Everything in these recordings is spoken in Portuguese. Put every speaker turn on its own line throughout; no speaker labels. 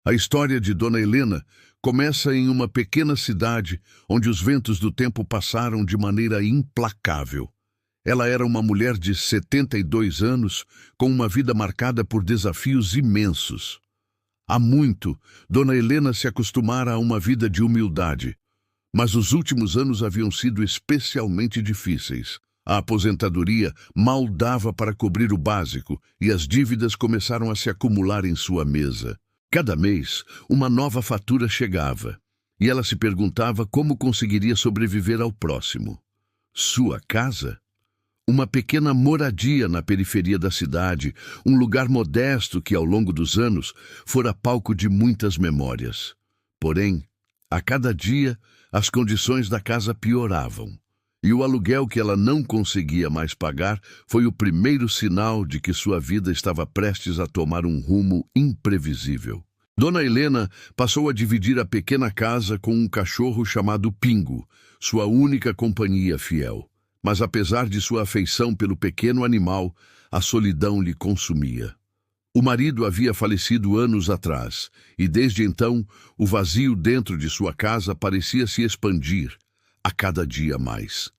A história de Dona Helena começa em uma pequena cidade onde os ventos do tempo passaram de maneira implacável. Ela era uma mulher de 72 anos, com uma vida marcada por desafios imensos. Há muito, Dona Helena se acostumara a uma vida de humildade, mas os últimos anos haviam sido especialmente difíceis. A aposentadoria mal dava para cobrir o básico e as dívidas começaram a se acumular em sua mesa. Cada mês, uma nova fatura chegava, e ela se perguntava como conseguiria sobreviver ao próximo. Sua casa? Uma pequena moradia na periferia da cidade, um lugar modesto que, ao longo dos anos, fora palco de muitas memórias. Porém, a cada dia, as condições da casa pioravam, e o aluguel que ela não conseguia mais pagar foi o primeiro sinal de que sua vida estava prestes a tomar um rumo imprevisível. Dona Helena passou a dividir a pequena casa com um cachorro chamado Pingo, sua única companhia fiel. Mas apesar de sua afeição pelo pequeno animal, a solidão lhe consumia. O marido havia falecido anos atrás, e desde então o vazio dentro de sua casa parecia se expandir a cada dia mais.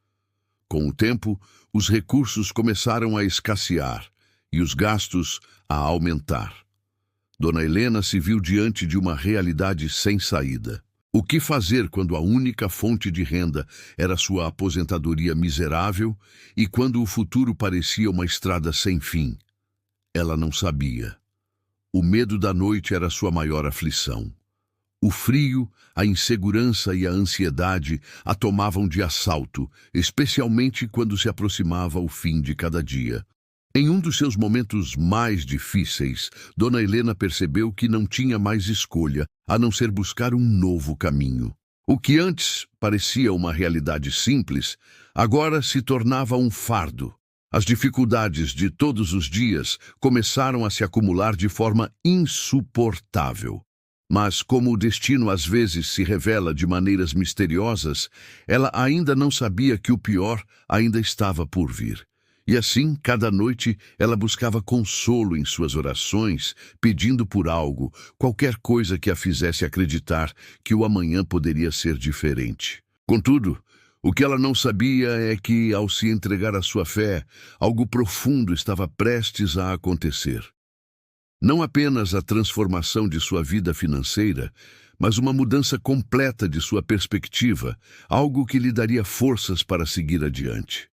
Com o tempo, os recursos começaram a escassear e os gastos a aumentar. Dona Helena se viu diante de uma realidade sem saída. O que fazer quando a única fonte de renda era sua aposentadoria miserável e quando o futuro parecia uma estrada sem fim? Ela não sabia. O medo da noite era sua maior aflição. O frio, a insegurança e a ansiedade a tomavam de assalto, especialmente quando se aproximava o fim de cada dia. Em um dos seus momentos mais difíceis, Dona Helena percebeu que não tinha mais escolha a não ser buscar um novo caminho. O que antes parecia uma realidade simples, agora se tornava um fardo. As dificuldades de todos os dias começaram a se acumular de forma insuportável. Mas, como o destino às vezes se revela de maneiras misteriosas, ela ainda não sabia que o pior ainda estava por vir. E assim, cada noite, ela buscava consolo em suas orações, pedindo por algo, qualquer coisa que a fizesse acreditar que o amanhã poderia ser diferente. Contudo, o que ela não sabia é que, ao se entregar à sua fé, algo profundo estava prestes a acontecer. Não apenas a transformação de sua vida financeira, mas uma mudança completa de sua perspectiva, algo que lhe daria forças para seguir adiante.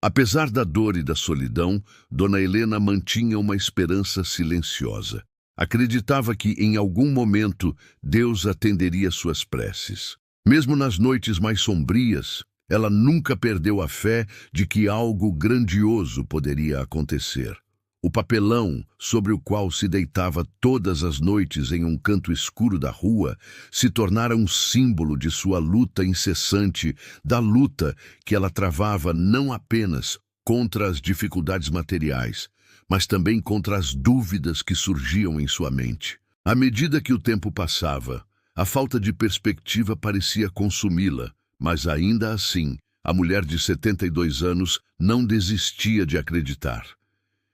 Apesar da dor e da solidão, Dona Helena mantinha uma esperança silenciosa. Acreditava que, em algum momento, Deus atenderia suas preces. Mesmo nas noites mais sombrias, ela nunca perdeu a fé de que algo grandioso poderia acontecer. O papelão sobre o qual se deitava todas as noites em um canto escuro da rua se tornara um símbolo de sua luta incessante, da luta que ela travava não apenas contra as dificuldades materiais, mas também contra as dúvidas que surgiam em sua mente. À medida que o tempo passava, a falta de perspectiva parecia consumi-la, mas ainda assim, a mulher de 72 anos não desistia de acreditar.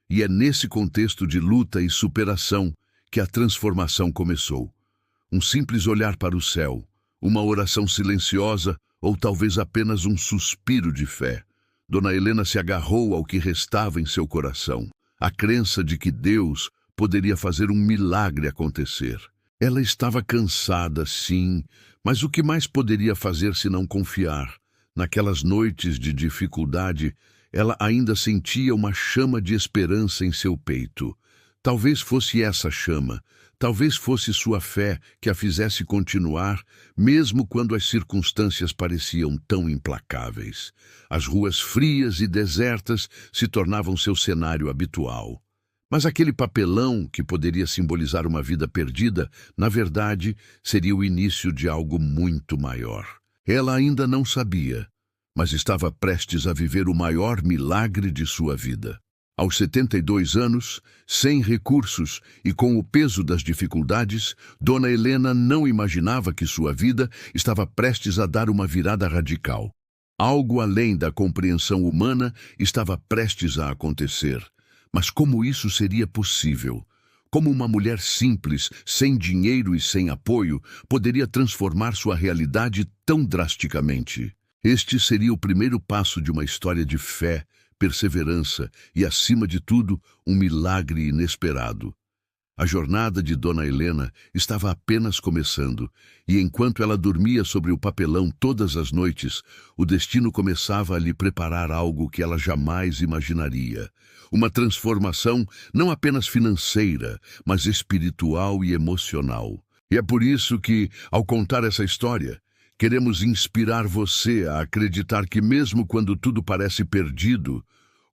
E é nesse contexto de luta e superação que a transformação começou. Um simples olhar para o céu, uma oração silenciosa ou talvez apenas um suspiro de fé. Dona Helena se agarrou ao que restava em seu coração, a crença de que Deus poderia fazer um milagre acontecer. Ela estava cansada, sim, mas o que mais poderia fazer se não confiar? Naquelas noites de dificuldade, ela ainda sentia uma chama de esperança em seu peito. Talvez fosse essa chama, talvez fosse sua fé que a fizesse continuar, mesmo quando as circunstâncias pareciam tão implacáveis. As ruas frias e desertas se tornavam seu cenário habitual. Mas aquele papelão, que poderia simbolizar uma vida perdida, na verdade, seria o início de algo muito maior. Ela ainda não sabia, mas estava prestes a viver o maior milagre de sua vida. Aos 72 anos, sem recursos e com o peso das dificuldades, Dona Helena não imaginava que sua vida estava prestes a dar uma virada radical. Algo além da compreensão humana estava prestes a acontecer. Mas como isso seria possível? Como uma mulher simples, sem dinheiro e sem apoio, poderia transformar sua realidade tão drasticamente? Este seria o primeiro passo de uma história de fé, perseverança e, acima de tudo, um milagre inesperado. A jornada de Dona Helena estava apenas começando, e enquanto ela dormia sobre o papelão todas as noites, o destino começava a lhe preparar algo que ela jamais imaginaria. Uma transformação não apenas financeira, mas espiritual e emocional. E é por isso que, ao contar essa história, queremos inspirar você a acreditar que mesmo quando tudo parece perdido,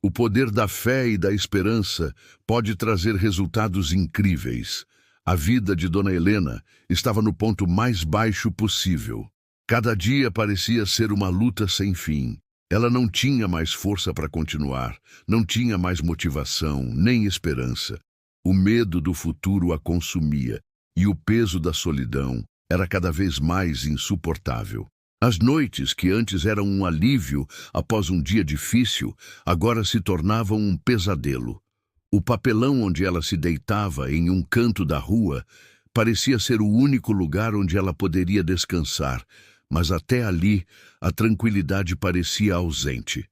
o poder da fé e da esperança pode trazer resultados incríveis. A vida de Dona Helena estava no ponto mais baixo possível. Cada dia parecia ser uma luta sem fim. Ela não tinha mais força para continuar, não tinha mais motivação, nem esperança. O medo do futuro a consumia, e o peso da solidão era cada vez mais insuportável. As noites, que antes eram um alívio após um dia difícil, agora se tornavam um pesadelo. O papelão onde ela se deitava, em um canto da rua, parecia ser o único lugar onde ela poderia descansar, mas até ali a tranquilidade parecia ausente.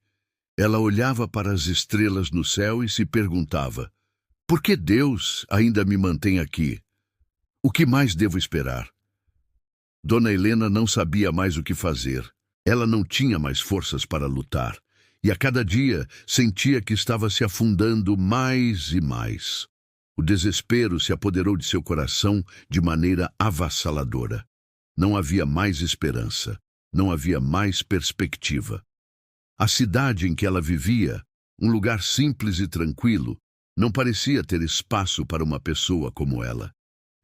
Ela olhava para as estrelas no céu e se perguntava: por que Deus ainda me mantém aqui? O que mais devo esperar? Dona Helena não sabia mais o que fazer. Ela não tinha mais forças para lutar, e a cada dia sentia que estava se afundando mais e mais. O desespero se apoderou de seu coração de maneira avassaladora. Não havia mais esperança, não havia mais perspectiva. A cidade em que ela vivia, um lugar simples e tranquilo, não parecia ter espaço para uma pessoa como ela.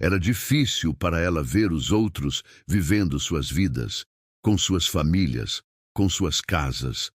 Era difícil para ela ver os outros vivendo suas vidas, com suas famílias, com suas casas,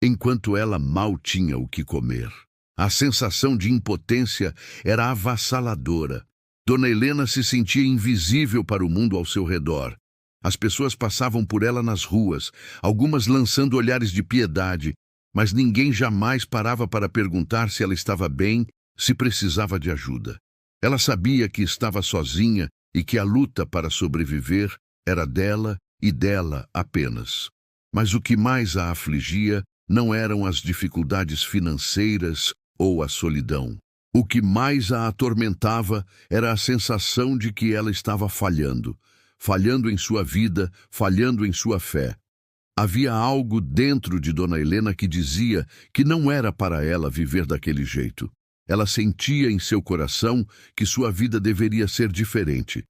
enquanto ela mal tinha o que comer. A sensação de impotência era avassaladora. Dona Helena se sentia invisível para o mundo ao seu redor. As pessoas passavam por ela nas ruas, algumas lançando olhares de piedade, mas ninguém jamais parava para perguntar se ela estava bem, se precisava de ajuda. Ela sabia que estava sozinha e que a luta para sobreviver era dela e dela apenas. Mas o que mais a afligia não eram as dificuldades financeiras ou a solidão. O que mais a atormentava era a sensação de que ela estava falhando. Falhando em sua vida, falhando em sua fé. Havia algo dentro de Dona Helena que dizia que não era para ela viver daquele jeito. Ela sentia em seu coração que sua vida deveria ser diferente.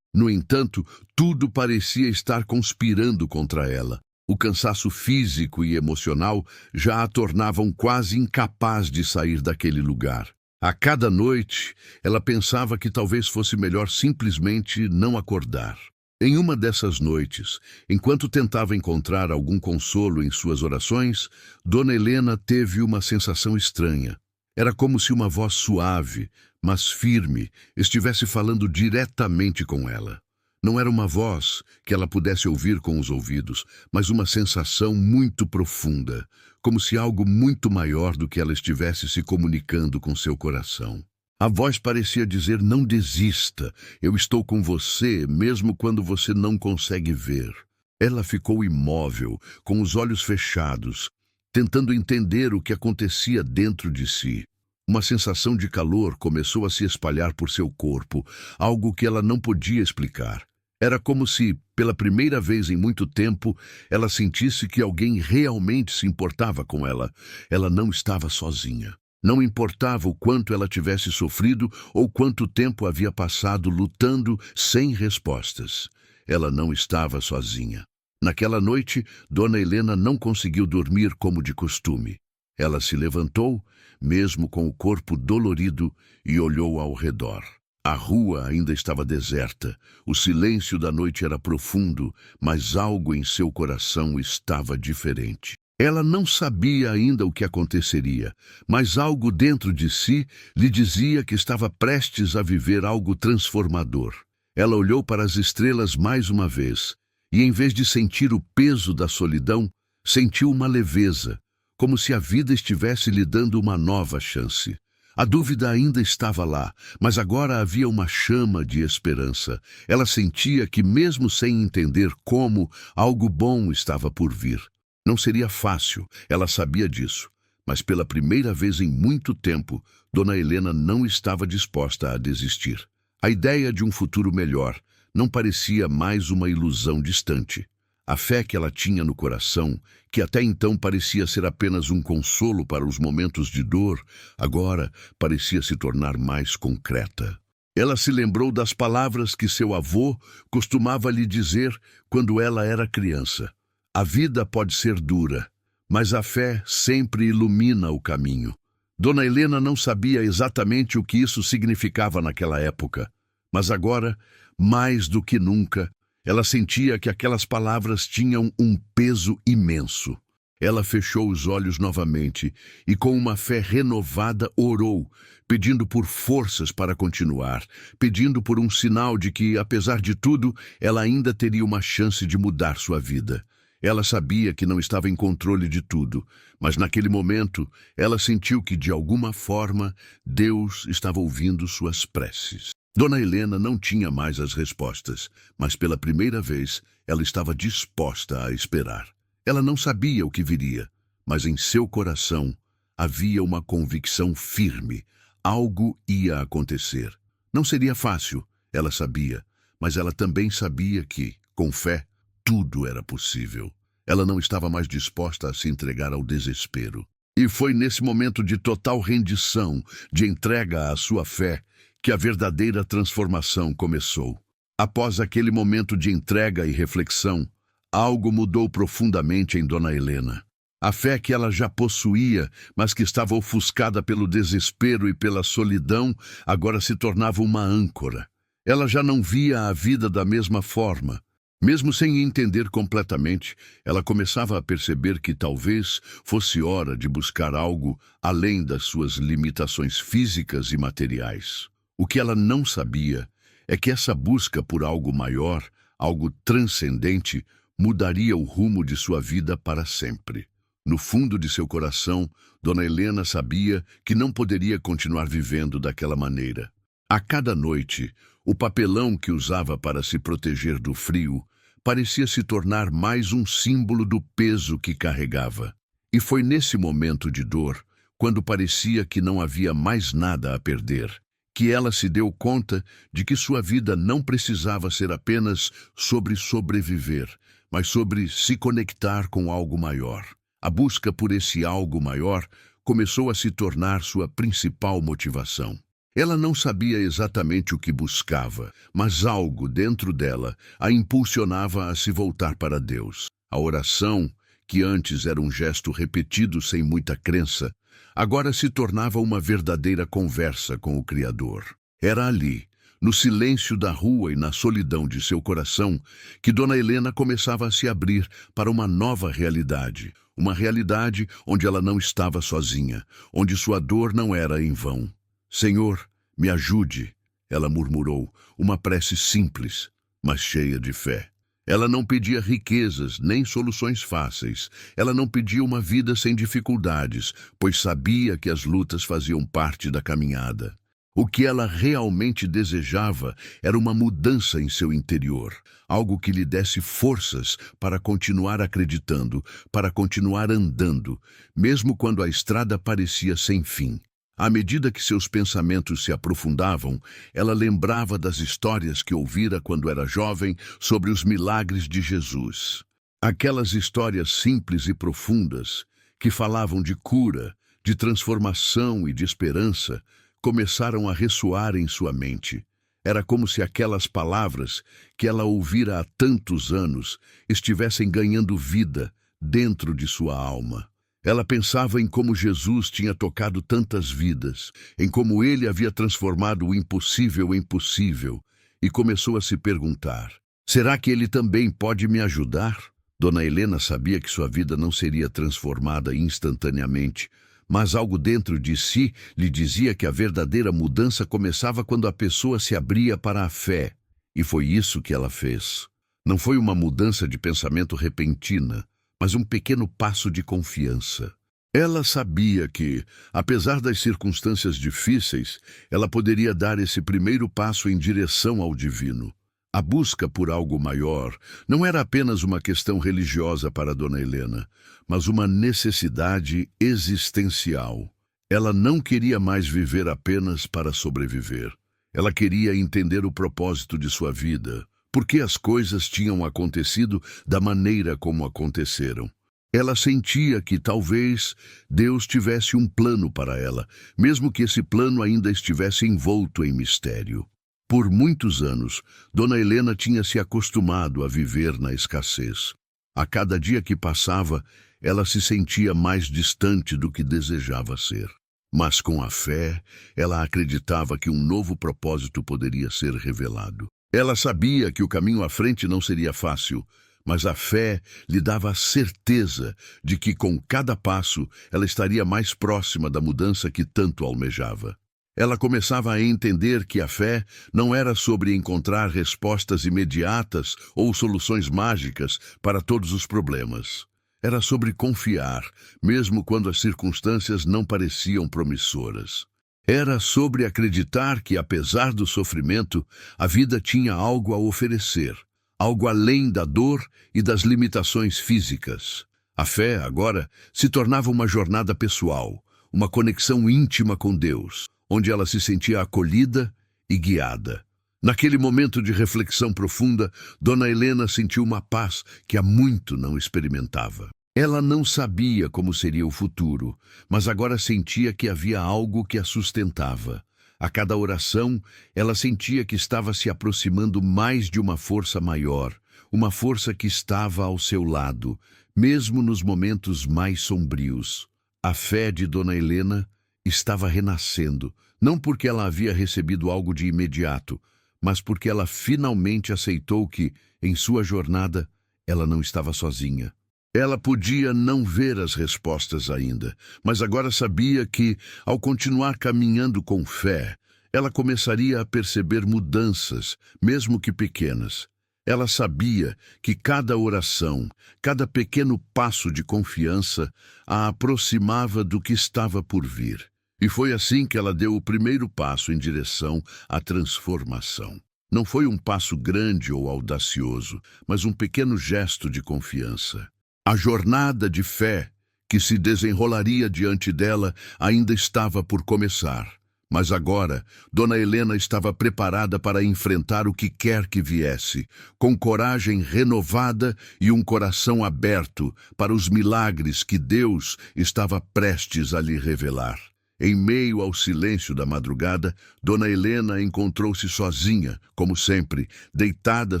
No entanto, tudo parecia estar conspirando contra ela. O cansaço físico e emocional já a tornavam quase incapaz de sair daquele lugar. A cada noite, ela pensava que talvez fosse melhor simplesmente não acordar. Em uma dessas noites, enquanto tentava encontrar algum consolo em suas orações, Dona Helena teve uma sensação estranha. Era como se uma voz suave, mas firme, estivesse falando diretamente com ela. Não era uma voz que ela pudesse ouvir com os ouvidos, mas uma sensação muito profunda, como se algo muito maior do que ela estivesse se comunicando com seu coração. A voz parecia dizer: não desista, eu estou com você, mesmo quando você não consegue ver. Ela ficou imóvel, com os olhos fechados, tentando entender o que acontecia dentro de si. Uma sensação de calor começou a se espalhar por seu corpo, algo que ela não podia explicar. Era como se, pela primeira vez em muito tempo, ela sentisse que alguém realmente se importava com ela. Ela não estava sozinha. Não importava o quanto ela tivesse sofrido ou quanto tempo havia passado lutando sem respostas. Ela não estava sozinha. Naquela noite, Dona Helena não conseguiu dormir como de costume. Ela se levantou, mesmo com o corpo dolorido, e olhou ao redor. A rua ainda estava deserta. O silêncio da noite era profundo, mas algo em seu coração estava diferente. Ela não sabia ainda o que aconteceria, mas algo dentro de si lhe dizia que estava prestes a viver algo transformador. Ela olhou para as estrelas mais uma vez, e em vez de sentir o peso da solidão, sentiu uma leveza, como se a vida estivesse lhe dando uma nova chance. A dúvida ainda estava lá, mas agora havia uma chama de esperança. Ela sentia que, mesmo sem entender como, algo bom estava por vir. Não seria fácil, ela sabia disso. Mas pela primeira vez em muito tempo, Dona Helena não estava disposta a desistir. A ideia de um futuro melhor não parecia mais uma ilusão distante. A fé que ela tinha no coração, que até então parecia ser apenas um consolo para os momentos de dor, agora parecia se tornar mais concreta. Ela se lembrou das palavras que seu avô costumava lhe dizer quando ela era criança. A vida pode ser dura, mas a fé sempre ilumina o caminho. Dona Helena não sabia exatamente o que isso significava naquela época, mas agora, mais do que nunca, ela sentia que aquelas palavras tinham um peso imenso. Ela fechou os olhos novamente e, com uma fé renovada, orou, pedindo por forças para continuar, pedindo por um sinal de que, apesar de tudo, ela ainda teria uma chance de mudar sua vida. Ela sabia que não estava em controle de tudo, mas naquele momento ela sentiu que, de alguma forma, Deus estava ouvindo suas preces. Dona Helena não tinha mais as respostas, mas pela primeira vez ela estava disposta a esperar. Ela não sabia o que viria, mas em seu coração havia uma convicção firme. Algo ia acontecer. Não seria fácil, ela sabia, mas ela também sabia que, com fé, tudo era possível. Ela não estava mais disposta a se entregar ao desespero. E foi nesse momento de total rendição, de entrega à sua fé, que a verdadeira transformação começou. Após aquele momento de entrega e reflexão, algo mudou profundamente em Dona Helena. A fé que ela já possuía, mas que estava ofuscada pelo desespero e pela solidão, agora se tornava uma âncora. Ela já não via a vida da mesma forma. Mesmo sem entender completamente, ela começava a perceber que talvez fosse hora de buscar algo além das suas limitações físicas e materiais. O que ela não sabia é que essa busca por algo maior, algo transcendente, mudaria o rumo de sua vida para sempre. No fundo de seu coração, Dona Helena sabia que não poderia continuar vivendo daquela maneira. A cada noite, o papelão que usava para se proteger do frio parecia se tornar mais um símbolo do peso que carregava. E foi nesse momento de dor, quando parecia que não havia mais nada a perder, que ela se deu conta de que sua vida não precisava ser apenas sobre sobreviver, mas sobre se conectar com algo maior. A busca por esse algo maior começou a se tornar sua principal motivação. Ela não sabia exatamente o que buscava, mas algo dentro dela a impulsionava a se voltar para Deus. A oração, que antes era um gesto repetido sem muita crença, agora se tornava uma verdadeira conversa com o Criador. Era ali, no silêncio da rua e na solidão de seu coração, que Dona Helena começava a se abrir para uma nova realidade. Uma realidade onde ela não estava sozinha, onde sua dor não era em vão. Senhor, me ajude, ela murmurou, uma prece simples, mas cheia de fé. Ela não pedia riquezas, nem soluções fáceis. Ela não pedia uma vida sem dificuldades, pois sabia que as lutas faziam parte da caminhada. O que ela realmente desejava era uma mudança em seu interior, algo que lhe desse forças para continuar acreditando, para continuar andando, mesmo quando a estrada parecia sem fim. À medida que seus pensamentos se aprofundavam, ela lembrava das histórias que ouvira quando era jovem sobre os milagres de Jesus. Aquelas histórias simples e profundas, que falavam de cura, de transformação e de esperança, começaram a ressoar em sua mente. Era como se aquelas palavras, que ela ouvira há tantos anos, estivessem ganhando vida dentro de sua alma. Ela pensava em como Jesus tinha tocado tantas vidas, em como ele havia transformado o impossível em possível, e começou a se perguntar: será que ele também pode me ajudar? Dona Helena sabia que sua vida não seria transformada instantaneamente, mas algo dentro de si lhe dizia que a verdadeira mudança começava quando a pessoa se abria para a fé. E foi isso que ela fez. Não foi uma mudança de pensamento repentina, mas um pequeno passo de confiança. Ela sabia que, apesar das circunstâncias difíceis, ela poderia dar esse primeiro passo em direção ao divino. A busca por algo maior não era apenas uma questão religiosa para Dona Helena, mas uma necessidade existencial. Ela não queria mais viver apenas para sobreviver. Ela queria entender o propósito de sua vida, por que as coisas tinham acontecido da maneira como aconteceram. Ela sentia que talvez Deus tivesse um plano para ela, mesmo que esse plano ainda estivesse envolto em mistério. Por muitos anos, Dona Helena tinha se acostumado a viver na escassez. A cada dia que passava, ela se sentia mais distante do que desejava ser. Mas com a fé, ela acreditava que um novo propósito poderia ser revelado. Ela sabia que o caminho à frente não seria fácil, mas a fé lhe dava a certeza de que com cada passo ela estaria mais próxima da mudança que tanto almejava. Ela começava a entender que a fé não era sobre encontrar respostas imediatas ou soluções mágicas para todos os problemas. Era sobre confiar, mesmo quando as circunstâncias não pareciam promissoras. Era sobre acreditar que, apesar do sofrimento, a vida tinha algo a oferecer, algo além da dor e das limitações físicas. A fé, agora, se tornava uma jornada pessoal, uma conexão íntima com Deus, onde ela se sentia acolhida e guiada. Naquele momento de reflexão profunda, Dona Helena sentiu uma paz que há muito não experimentava. Ela não sabia como seria o futuro, mas agora sentia que havia algo que a sustentava. A cada oração, ela sentia que estava se aproximando mais de uma força maior, uma força que estava ao seu lado, mesmo nos momentos mais sombrios. A fé de Dona Helena estava renascendo, não porque ela havia recebido algo de imediato, mas porque ela finalmente aceitou que, em sua jornada, ela não estava sozinha. Ela podia não ver as respostas ainda, mas agora sabia que, ao continuar caminhando com fé, ela começaria a perceber mudanças, mesmo que pequenas. Ela sabia que cada oração, cada pequeno passo de confiança a aproximava do que estava por vir. E foi assim que ela deu o primeiro passo em direção à transformação. Não foi um passo grande ou audacioso, mas um pequeno gesto de confiança. A jornada de fé que se desenrolaria diante dela ainda estava por começar. Mas agora, Dona Helena estava preparada para enfrentar o que quer que viesse, com coragem renovada e um coração aberto para os milagres que Deus estava prestes a lhe revelar. Em meio ao silêncio da madrugada, Dona Helena encontrou-se sozinha, como sempre, deitada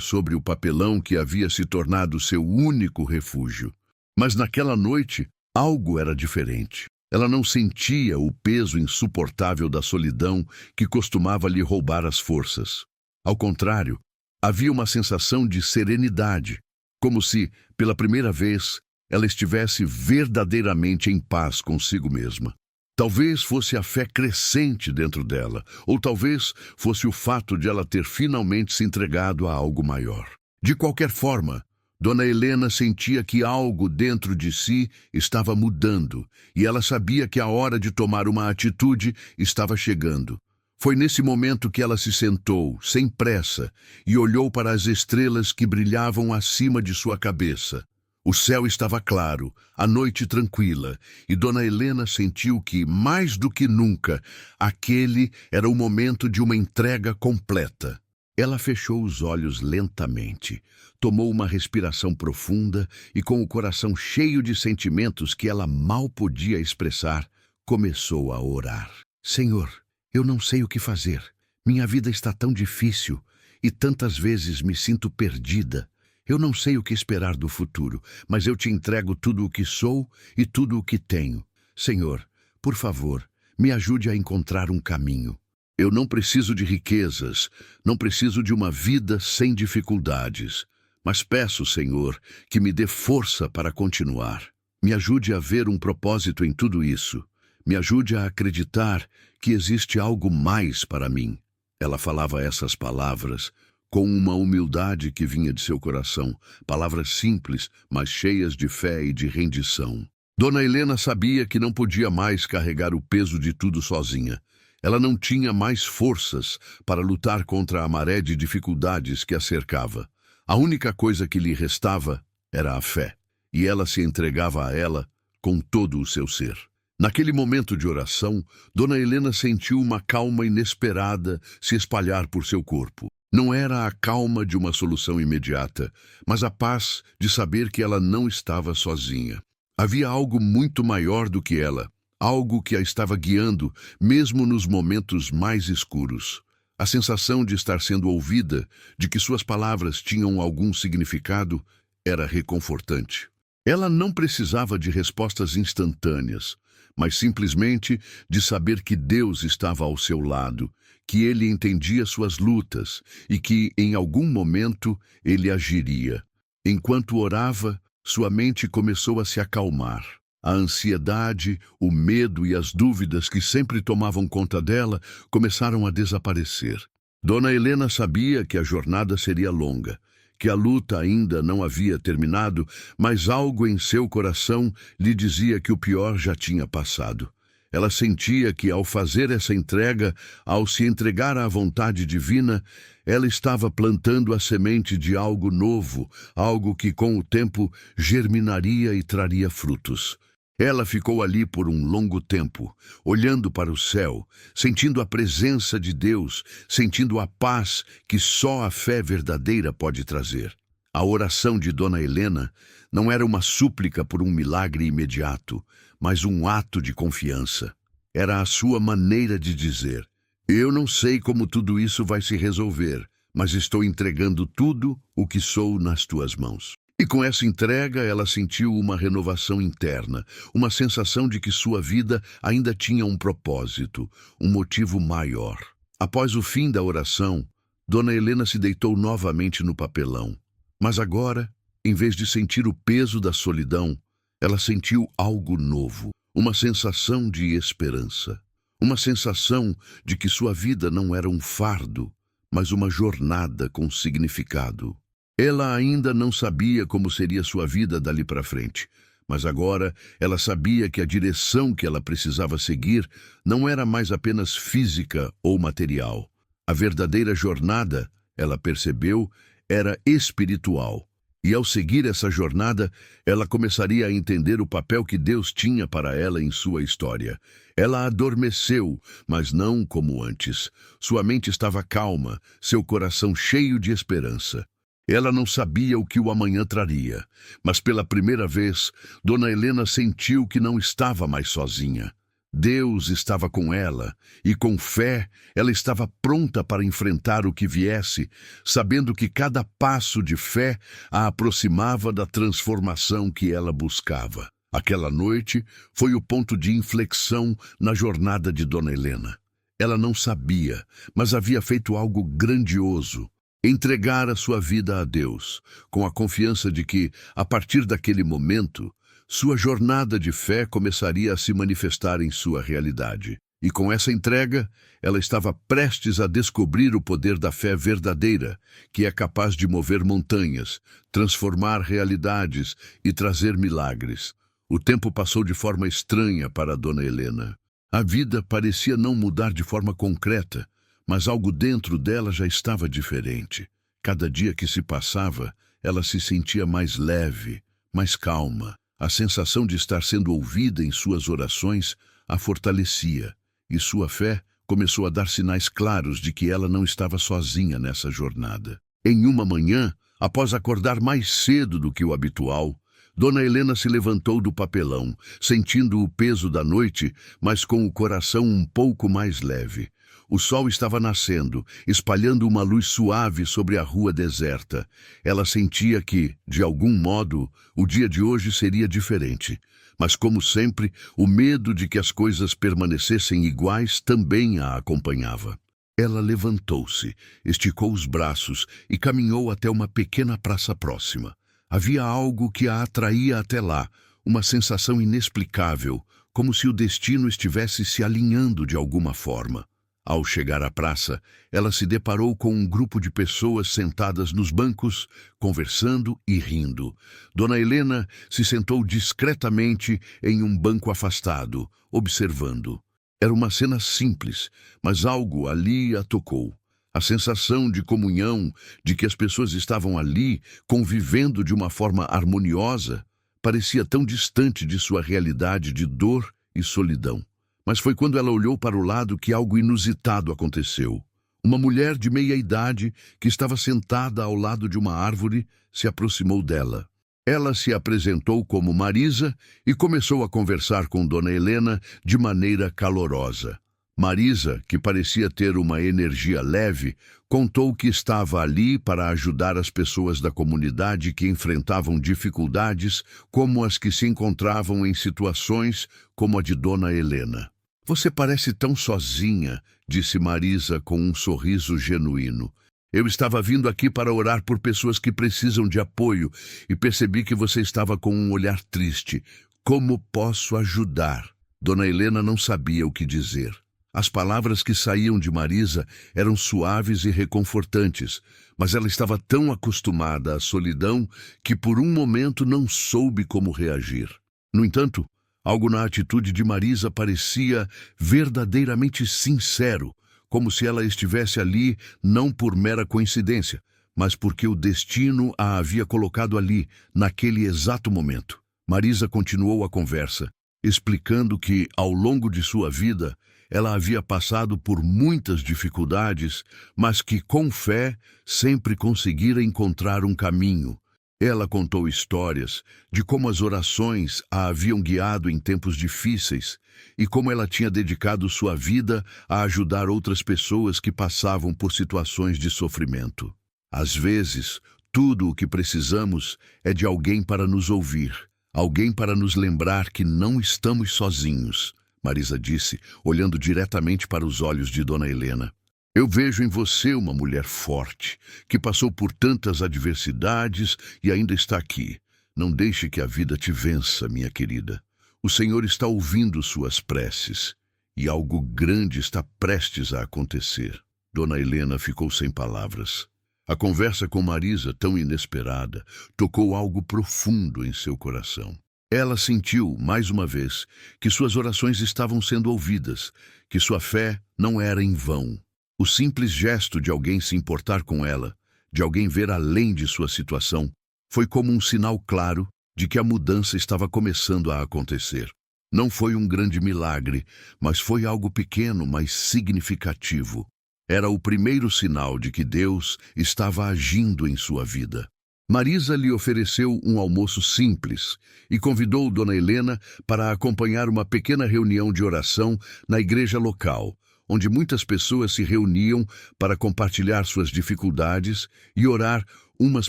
sobre o papelão que havia se tornado seu único refúgio. Mas naquela noite, algo era diferente. Ela não sentia o peso insuportável da solidão que costumava lhe roubar as forças. Ao contrário, havia uma sensação de serenidade, como se, pela primeira vez, ela estivesse verdadeiramente em paz consigo mesma. Talvez fosse a fé crescente dentro dela, ou talvez fosse o fato de ela ter finalmente se entregado a algo maior. De qualquer forma, Dona Helena sentia que algo dentro de si estava mudando, e ela sabia que a hora de tomar uma atitude estava chegando. Foi nesse momento que ela se sentou, sem pressa, e olhou para as estrelas que brilhavam acima de sua cabeça. O céu estava claro, a noite tranquila, e Dona Helena sentiu que, mais do que nunca, aquele era o momento de uma entrega completa. Ela fechou os olhos lentamente, tomou uma respiração profunda e, com o coração cheio de sentimentos que ela mal podia expressar, começou a orar. Senhor, eu não sei o que fazer. Minha vida está tão difícil e tantas vezes me sinto perdida. Eu não sei o que esperar do futuro, mas eu te entrego tudo o que sou e tudo o que tenho. Senhor, por favor, me ajude a encontrar um caminho. Eu não preciso de riquezas, não preciso de uma vida sem dificuldades, mas peço, Senhor, que me dê força para continuar. Me ajude a ver um propósito em tudo isso. Me ajude a acreditar que existe algo mais para mim. Ela falava essas palavras com uma humildade que vinha de seu coração, palavras simples, mas cheias de fé e de rendição. Dona Helena sabia que não podia mais carregar o peso de tudo sozinha. Ela não tinha mais forças para lutar contra a maré de dificuldades que a cercava. A única coisa que lhe restava era a fé, e ela se entregava a ela com todo o seu ser. Naquele momento de oração, Dona Helena sentiu uma calma inesperada se espalhar por seu corpo. Não era a calma de uma solução imediata, mas a paz de saber que ela não estava sozinha. Havia algo muito maior do que ela, algo que a estava guiando, mesmo nos momentos mais escuros. A sensação de estar sendo ouvida, de que suas palavras tinham algum significado, era reconfortante. Ela não precisava de respostas instantâneas, mas simplesmente de saber que Deus estava ao seu lado, que Ele entendia suas lutas e que, em algum momento, Ele agiria. Enquanto orava, sua mente começou a se acalmar. A ansiedade, o medo e as dúvidas que sempre tomavam conta dela começaram a desaparecer. Dona Helena sabia que a jornada seria longa, que a luta ainda não havia terminado, mas algo em seu coração lhe dizia que o pior já tinha passado. Ela sentia que, ao fazer essa entrega, ao se entregar à vontade divina, ela estava plantando a semente de algo novo, algo que com o tempo germinaria e traria frutos. Ela ficou ali por um longo tempo, olhando para o céu, sentindo a presença de Deus, sentindo a paz que só a fé verdadeira pode trazer. A oração de Dona Helena não era uma súplica por um milagre imediato, mas um ato de confiança. Era a sua maneira de dizer: eu não sei como tudo isso vai se resolver, mas estou entregando tudo o que sou nas tuas mãos. E com essa entrega, ela sentiu uma renovação interna, uma sensação de que sua vida ainda tinha um propósito, um motivo maior. Após o fim da oração, Dona Helena se deitou novamente no papelão. Mas agora, em vez de sentir o peso da solidão, ela sentiu algo novo, uma sensação de esperança, uma sensação de que sua vida não era um fardo, mas uma jornada com significado. Ela ainda não sabia como seria sua vida dali para frente, mas agora ela sabia que a direção que ela precisava seguir não era mais apenas física ou material. A verdadeira jornada, ela percebeu, era espiritual. E ao seguir essa jornada, ela começaria a entender o papel que Deus tinha para ela em sua história. Ela adormeceu, mas não como antes. Sua mente estava calma, seu coração cheio de esperança. Ela não sabia o que o amanhã traria, mas pela primeira vez, Dona Helena sentiu que não estava mais sozinha. Deus estava com ela, e com fé, ela estava pronta para enfrentar o que viesse, sabendo que cada passo de fé a aproximava da transformação que ela buscava. Aquela noite foi o ponto de inflexão na jornada de Dona Helena. Ela não sabia, mas havia feito algo grandioso. Entregar a sua vida a Deus, com a confiança de que, a partir daquele momento, sua jornada de fé começaria a se manifestar em sua realidade. E com essa entrega, ela estava prestes a descobrir o poder da fé verdadeira, que é capaz de mover montanhas, transformar realidades e trazer milagres. O tempo passou de forma estranha para Dona Helena. A vida parecia não mudar de forma concreta, mas algo dentro dela já estava diferente. Cada dia que se passava, ela se sentia mais leve, mais calma. A sensação de estar sendo ouvida em suas orações a fortalecia, e sua fé começou a dar sinais claros de que ela não estava sozinha nessa jornada. Em uma manhã, após acordar mais cedo do que o habitual, Dona Helena se levantou do papelão, sentindo o peso da noite, mas com o coração um pouco mais leve. O sol estava nascendo, espalhando uma luz suave sobre a rua deserta. Ela sentia que, de algum modo, o dia de hoje seria diferente. Mas, como sempre, o medo de que as coisas permanecessem iguais também a acompanhava. Ela levantou-se, esticou os braços e caminhou até uma pequena praça próxima. Havia algo que a atraía até lá, uma sensação inexplicável, como se o destino estivesse se alinhando de alguma forma. Ao chegar à praça, ela se deparou com um grupo de pessoas sentadas nos bancos, conversando e rindo. Dona Helena se sentou discretamente em um banco afastado, observando. Era uma cena simples, mas algo ali a tocou. A sensação de comunhão, de que as pessoas estavam ali, convivendo de uma forma harmoniosa, parecia tão distante de sua realidade de dor e solidão. Mas foi quando ela olhou para o lado que algo inusitado aconteceu. Uma mulher de meia idade, que estava sentada ao lado de uma árvore, se aproximou dela. Ela se apresentou como Marisa e começou a conversar com Dona Helena de maneira calorosa. Marisa, que parecia ter uma energia leve, contou que estava ali para ajudar as pessoas da comunidade que enfrentavam dificuldades, como as que se encontravam em situações como a de Dona Helena. "Você parece tão sozinha", disse Marisa com um sorriso genuíno. "Eu estava vindo aqui para orar por pessoas que precisam de apoio e percebi que você estava com um olhar triste. Como posso ajudar?" Dona Helena não sabia o que dizer. As palavras que saíam de Marisa eram suaves e reconfortantes, mas ela estava tão acostumada à solidão que por um momento não soube como reagir. No entanto, algo na atitude de Marisa parecia verdadeiramente sincero, como se ela estivesse ali não por mera coincidência, mas porque o destino a havia colocado ali, naquele exato momento. Marisa continuou a conversa, explicando que, ao longo de sua vida, ela havia passado por muitas dificuldades, mas que, com fé, sempre conseguira encontrar um caminho. Ela contou histórias de como as orações a haviam guiado em tempos difíceis e como ela tinha dedicado sua vida a ajudar outras pessoas que passavam por situações de sofrimento. Às vezes, tudo o que precisamos é de alguém para nos ouvir, alguém para nos lembrar que não estamos sozinhos, Marisa disse, olhando diretamente para os olhos de Dona Helena. "Eu vejo em você uma mulher forte, que passou por tantas adversidades e ainda está aqui. Não deixe que a vida te vença, minha querida. O Senhor está ouvindo suas preces, e algo grande está prestes a acontecer." Dona Helena ficou sem palavras. A conversa com Marisa, tão inesperada, tocou algo profundo em seu coração. Ela sentiu, mais uma vez, que suas orações estavam sendo ouvidas, que sua fé não era em vão. O simples gesto de alguém se importar com ela, de alguém ver além de sua situação, foi como um sinal claro de que a mudança estava começando a acontecer. Não foi um grande milagre, mas foi algo pequeno, mas significativo. Era o primeiro sinal de que Deus estava agindo em sua vida. Marisa lhe ofereceu um almoço simples e convidou Dona Helena para acompanhar uma pequena reunião de oração na igreja local, onde muitas pessoas se reuniam para compartilhar suas dificuldades e orar umas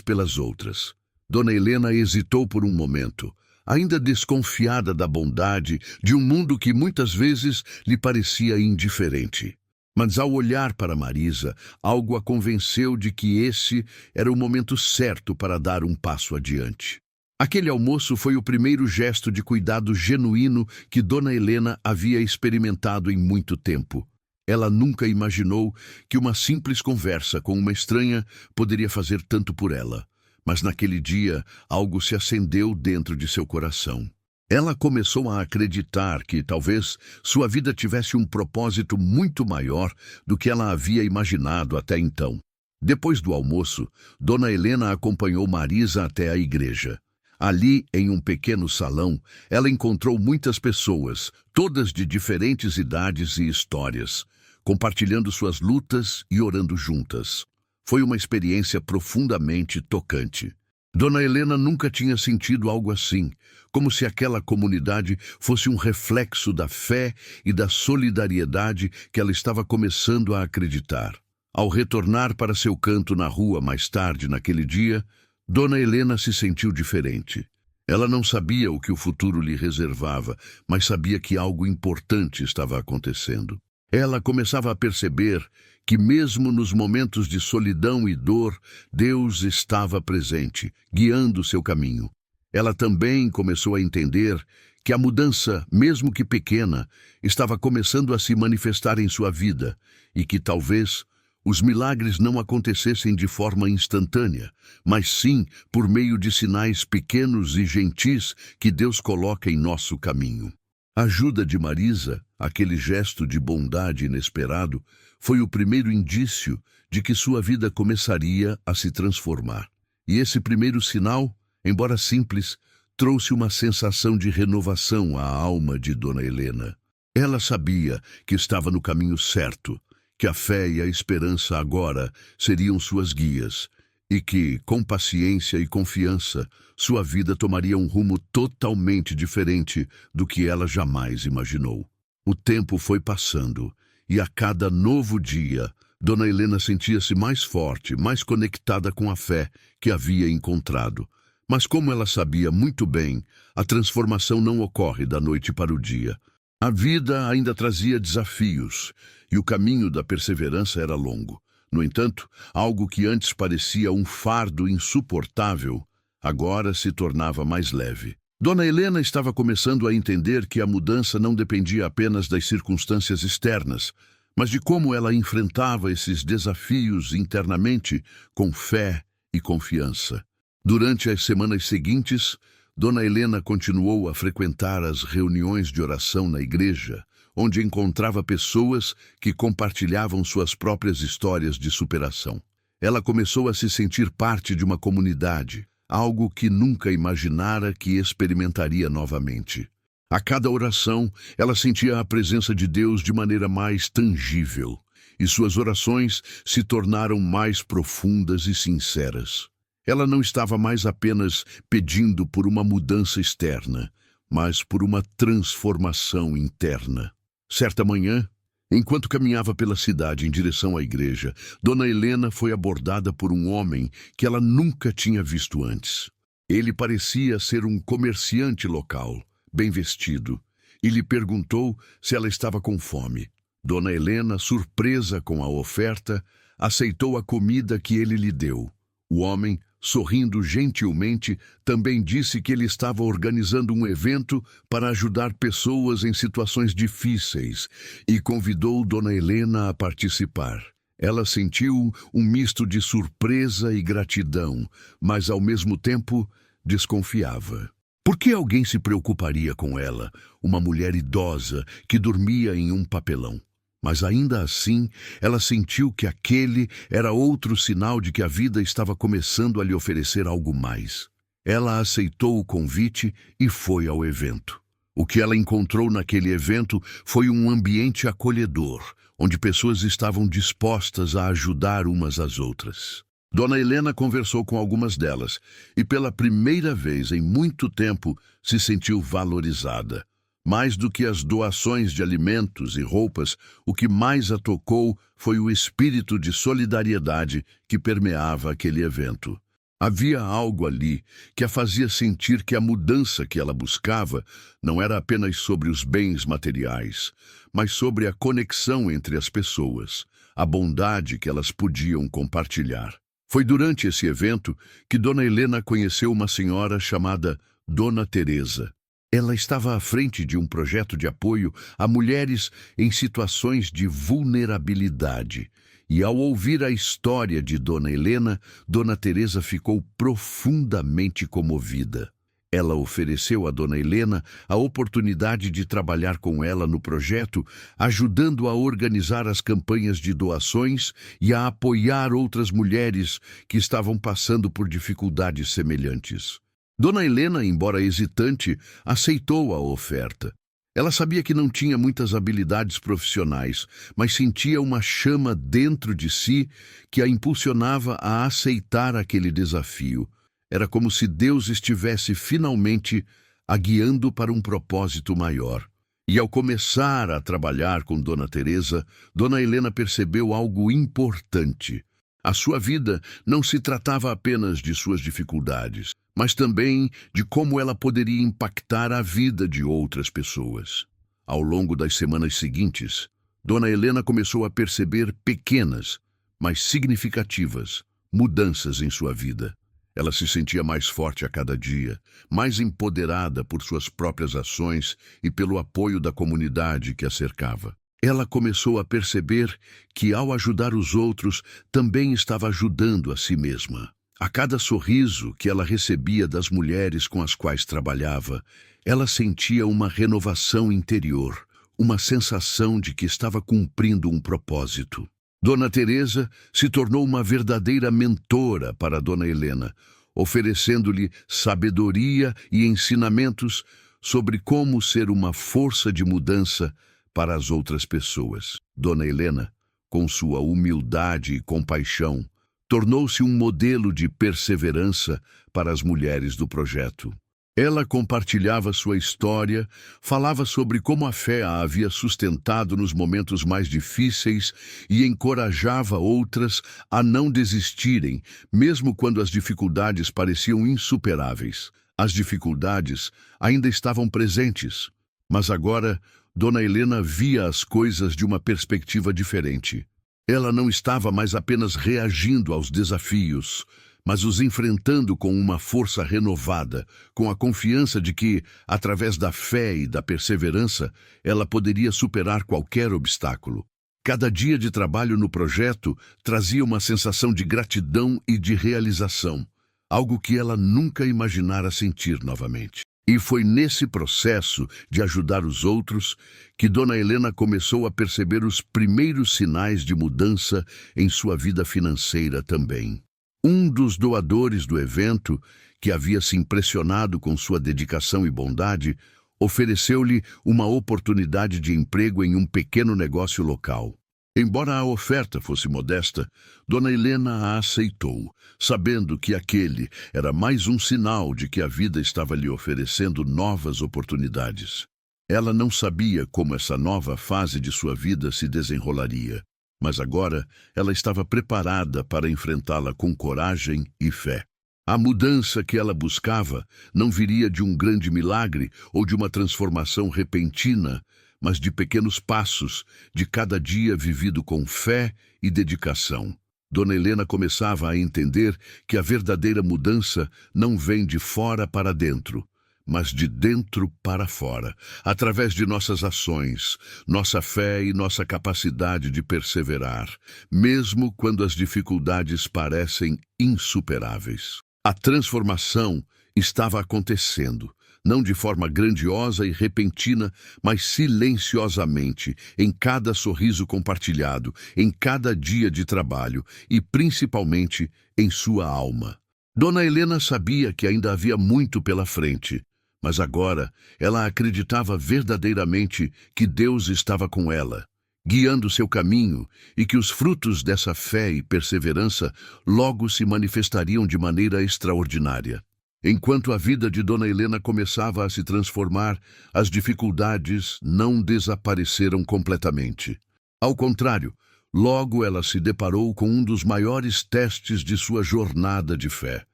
pelas outras. Dona Helena hesitou por um momento, ainda desconfiada da bondade de um mundo que muitas vezes lhe parecia indiferente. Mas ao olhar para Marisa, algo a convenceu de que esse era o momento certo para dar um passo adiante. Aquele almoço foi o primeiro gesto de cuidado genuíno que Dona Helena havia experimentado em muito tempo. Ela nunca imaginou que uma simples conversa com uma estranha poderia fazer tanto por ela. Mas naquele dia, algo se acendeu dentro de seu coração. Ela começou a acreditar que talvez sua vida tivesse um propósito muito maior do que ela havia imaginado até então. Depois do almoço, Dona Helena acompanhou Marisa até a igreja. Ali, em um pequeno salão, ela encontrou muitas pessoas, todas de diferentes idades e histórias, compartilhando suas lutas e orando juntas. Foi uma experiência profundamente tocante. Dona Helena nunca tinha sentido algo assim, como se aquela comunidade fosse um reflexo da fé e da solidariedade que ela estava começando a acreditar. Ao retornar para seu canto na rua mais tarde naquele dia, Dona Helena se sentiu diferente. Ela não sabia o que o futuro lhe reservava, mas sabia que algo importante estava acontecendo. Ela começava a perceber que mesmo nos momentos de solidão e dor, Deus estava presente, guiando seu caminho. Ela também começou a entender que a mudança, mesmo que pequena, estava começando a se manifestar em sua vida e que talvez os milagres não acontecessem de forma instantânea, mas sim por meio de sinais pequenos e gentis que Deus coloca em nosso caminho. A ajuda de Marisa, aquele gesto de bondade inesperado, foi o primeiro indício de que sua vida começaria a se transformar. E esse primeiro sinal, embora simples, trouxe uma sensação de renovação à alma de Dona Helena. Ela sabia que estava no caminho certo, que a fé e a esperança agora seriam suas guias, e que, com paciência e confiança, sua vida tomaria um rumo totalmente diferente do que ela jamais imaginou. O tempo foi passando, e a cada novo dia, Dona Helena sentia-se mais forte, mais conectada com a fé que havia encontrado. Mas como ela sabia muito bem, a transformação não ocorre da noite para o dia. A vida ainda trazia desafios, e o caminho da perseverança era longo. No entanto, algo que antes parecia um fardo insuportável, agora se tornava mais leve. Dona Helena estava começando a entender que a mudança não dependia apenas das circunstâncias externas, mas de como ela enfrentava esses desafios internamente com fé e confiança. Durante as semanas seguintes, Dona Helena continuou a frequentar as reuniões de oração na igreja, onde encontrava pessoas que compartilhavam suas próprias histórias de superação. Ela começou a se sentir parte de uma comunidade, algo que nunca imaginara que experimentaria novamente. A cada oração, ela sentia a presença de Deus de maneira mais tangível, e suas orações se tornaram mais profundas e sinceras. Ela não estava mais apenas pedindo por uma mudança externa, mas por uma transformação interna. Certa manhã, enquanto caminhava pela cidade em direção à igreja, Dona Helena foi abordada por um homem que ela nunca tinha visto antes. Ele parecia ser um comerciante local, bem vestido, e lhe perguntou se ela estava com fome. Dona Helena, surpresa com a oferta, aceitou a comida que ele lhe deu. O homem, sorrindo gentilmente, também disse que ele estava organizando um evento para ajudar pessoas em situações difíceis e convidou Dona Helena a participar. Ela sentiu um misto de surpresa e gratidão, mas ao mesmo tempo desconfiava. Por que alguém se preocuparia com ela, uma mulher idosa que dormia em um papelão? Mas ainda assim, ela sentiu que aquele era outro sinal de que a vida estava começando a lhe oferecer algo mais. Ela aceitou o convite e foi ao evento. O que ela encontrou naquele evento foi um ambiente acolhedor, onde pessoas estavam dispostas a ajudar umas às outras. Dona Helena conversou com algumas delas e, pela primeira vez em muito tempo, se sentiu valorizada. Mais do que as doações de alimentos e roupas, o que mais a tocou foi o espírito de solidariedade que permeava aquele evento. Havia algo ali que a fazia sentir que a mudança que ela buscava não era apenas sobre os bens materiais, mas sobre a conexão entre as pessoas, a bondade que elas podiam compartilhar. Foi durante esse evento que Dona Helena conheceu uma senhora chamada Dona Teresa. Ela estava à frente de um projeto de apoio a mulheres em situações de vulnerabilidade. E ao ouvir a história de Dona Helena, Dona Teresa ficou profundamente comovida. Ela ofereceu a Dona Helena a oportunidade de trabalhar com ela no projeto, ajudando a organizar as campanhas de doações e a apoiar outras mulheres que estavam passando por dificuldades semelhantes. Dona Helena, embora hesitante, aceitou a oferta. Ela sabia que não tinha muitas habilidades profissionais, mas sentia uma chama dentro de si que a impulsionava a aceitar aquele desafio. Era como se Deus estivesse finalmente a guiando para um propósito maior. E ao começar a trabalhar com Dona Teresa, Dona Helena percebeu algo importante. A sua vida não se tratava apenas de suas dificuldades, mas também de como ela poderia impactar a vida de outras pessoas. Ao longo das semanas seguintes, Dona Helena começou a perceber pequenas, mas significativas, mudanças em sua vida. Ela se sentia mais forte a cada dia, mais empoderada por suas próprias ações e pelo apoio da comunidade que a cercava. Ela começou a perceber que, ao ajudar os outros, também estava ajudando a si mesma. A cada sorriso que ela recebia das mulheres com as quais trabalhava, ela sentia uma renovação interior, uma sensação de que estava cumprindo um propósito. Dona Teresa se tornou uma verdadeira mentora para Dona Helena, oferecendo-lhe sabedoria e ensinamentos sobre como ser uma força de mudança para as outras pessoas. Dona Helena, com sua humildade e compaixão, tornou-se um modelo de perseverança para as mulheres do projeto. Ela compartilhava sua história, falava sobre como a fé a havia sustentado nos momentos mais difíceis e encorajava outras a não desistirem, mesmo quando as dificuldades pareciam insuperáveis. As dificuldades ainda estavam presentes, mas agora Dona Helena via as coisas de uma perspectiva diferente. Ela não estava mais apenas reagindo aos desafios, mas os enfrentando com uma força renovada, com a confiança de que, através da fé e da perseverança, ela poderia superar qualquer obstáculo. Cada dia de trabalho no projeto trazia uma sensação de gratidão e de realização, algo que ela nunca imaginara sentir novamente. E foi nesse processo de ajudar os outros que Dona Helena começou a perceber os primeiros sinais de mudança em sua vida financeira também. Um dos doadores do evento, que havia se impressionado com sua dedicação e bondade, ofereceu-lhe uma oportunidade de emprego em um pequeno negócio local. Embora a oferta fosse modesta, Dona Helena a aceitou, sabendo que aquele era mais um sinal de que a vida estava lhe oferecendo novas oportunidades. Ela não sabia como essa nova fase de sua vida se desenrolaria, mas agora ela estava preparada para enfrentá-la com coragem e fé. A mudança que ela buscava não viria de um grande milagre ou de uma transformação repentina, mas de pequenos passos, de cada dia vivido com fé e dedicação. Dona Helena começava a entender que a verdadeira mudança não vem de fora para dentro, mas de dentro para fora, através de nossas ações, nossa fé e nossa capacidade de perseverar, mesmo quando as dificuldades parecem insuperáveis. A transformação estava acontecendo, não de forma grandiosa e repentina, mas silenciosamente, em cada sorriso compartilhado, em cada dia de trabalho e, principalmente, em sua alma. Dona Helena sabia que ainda havia muito pela frente, mas agora ela acreditava verdadeiramente que Deus estava com ela, guiando seu caminho, e que os frutos dessa fé e perseverança logo se manifestariam de maneira extraordinária. Enquanto a vida de Dona Helena começava a se transformar, as dificuldades não desapareceram completamente. Ao contrário, logo ela se deparou com um dos maiores testes de sua jornada de fé.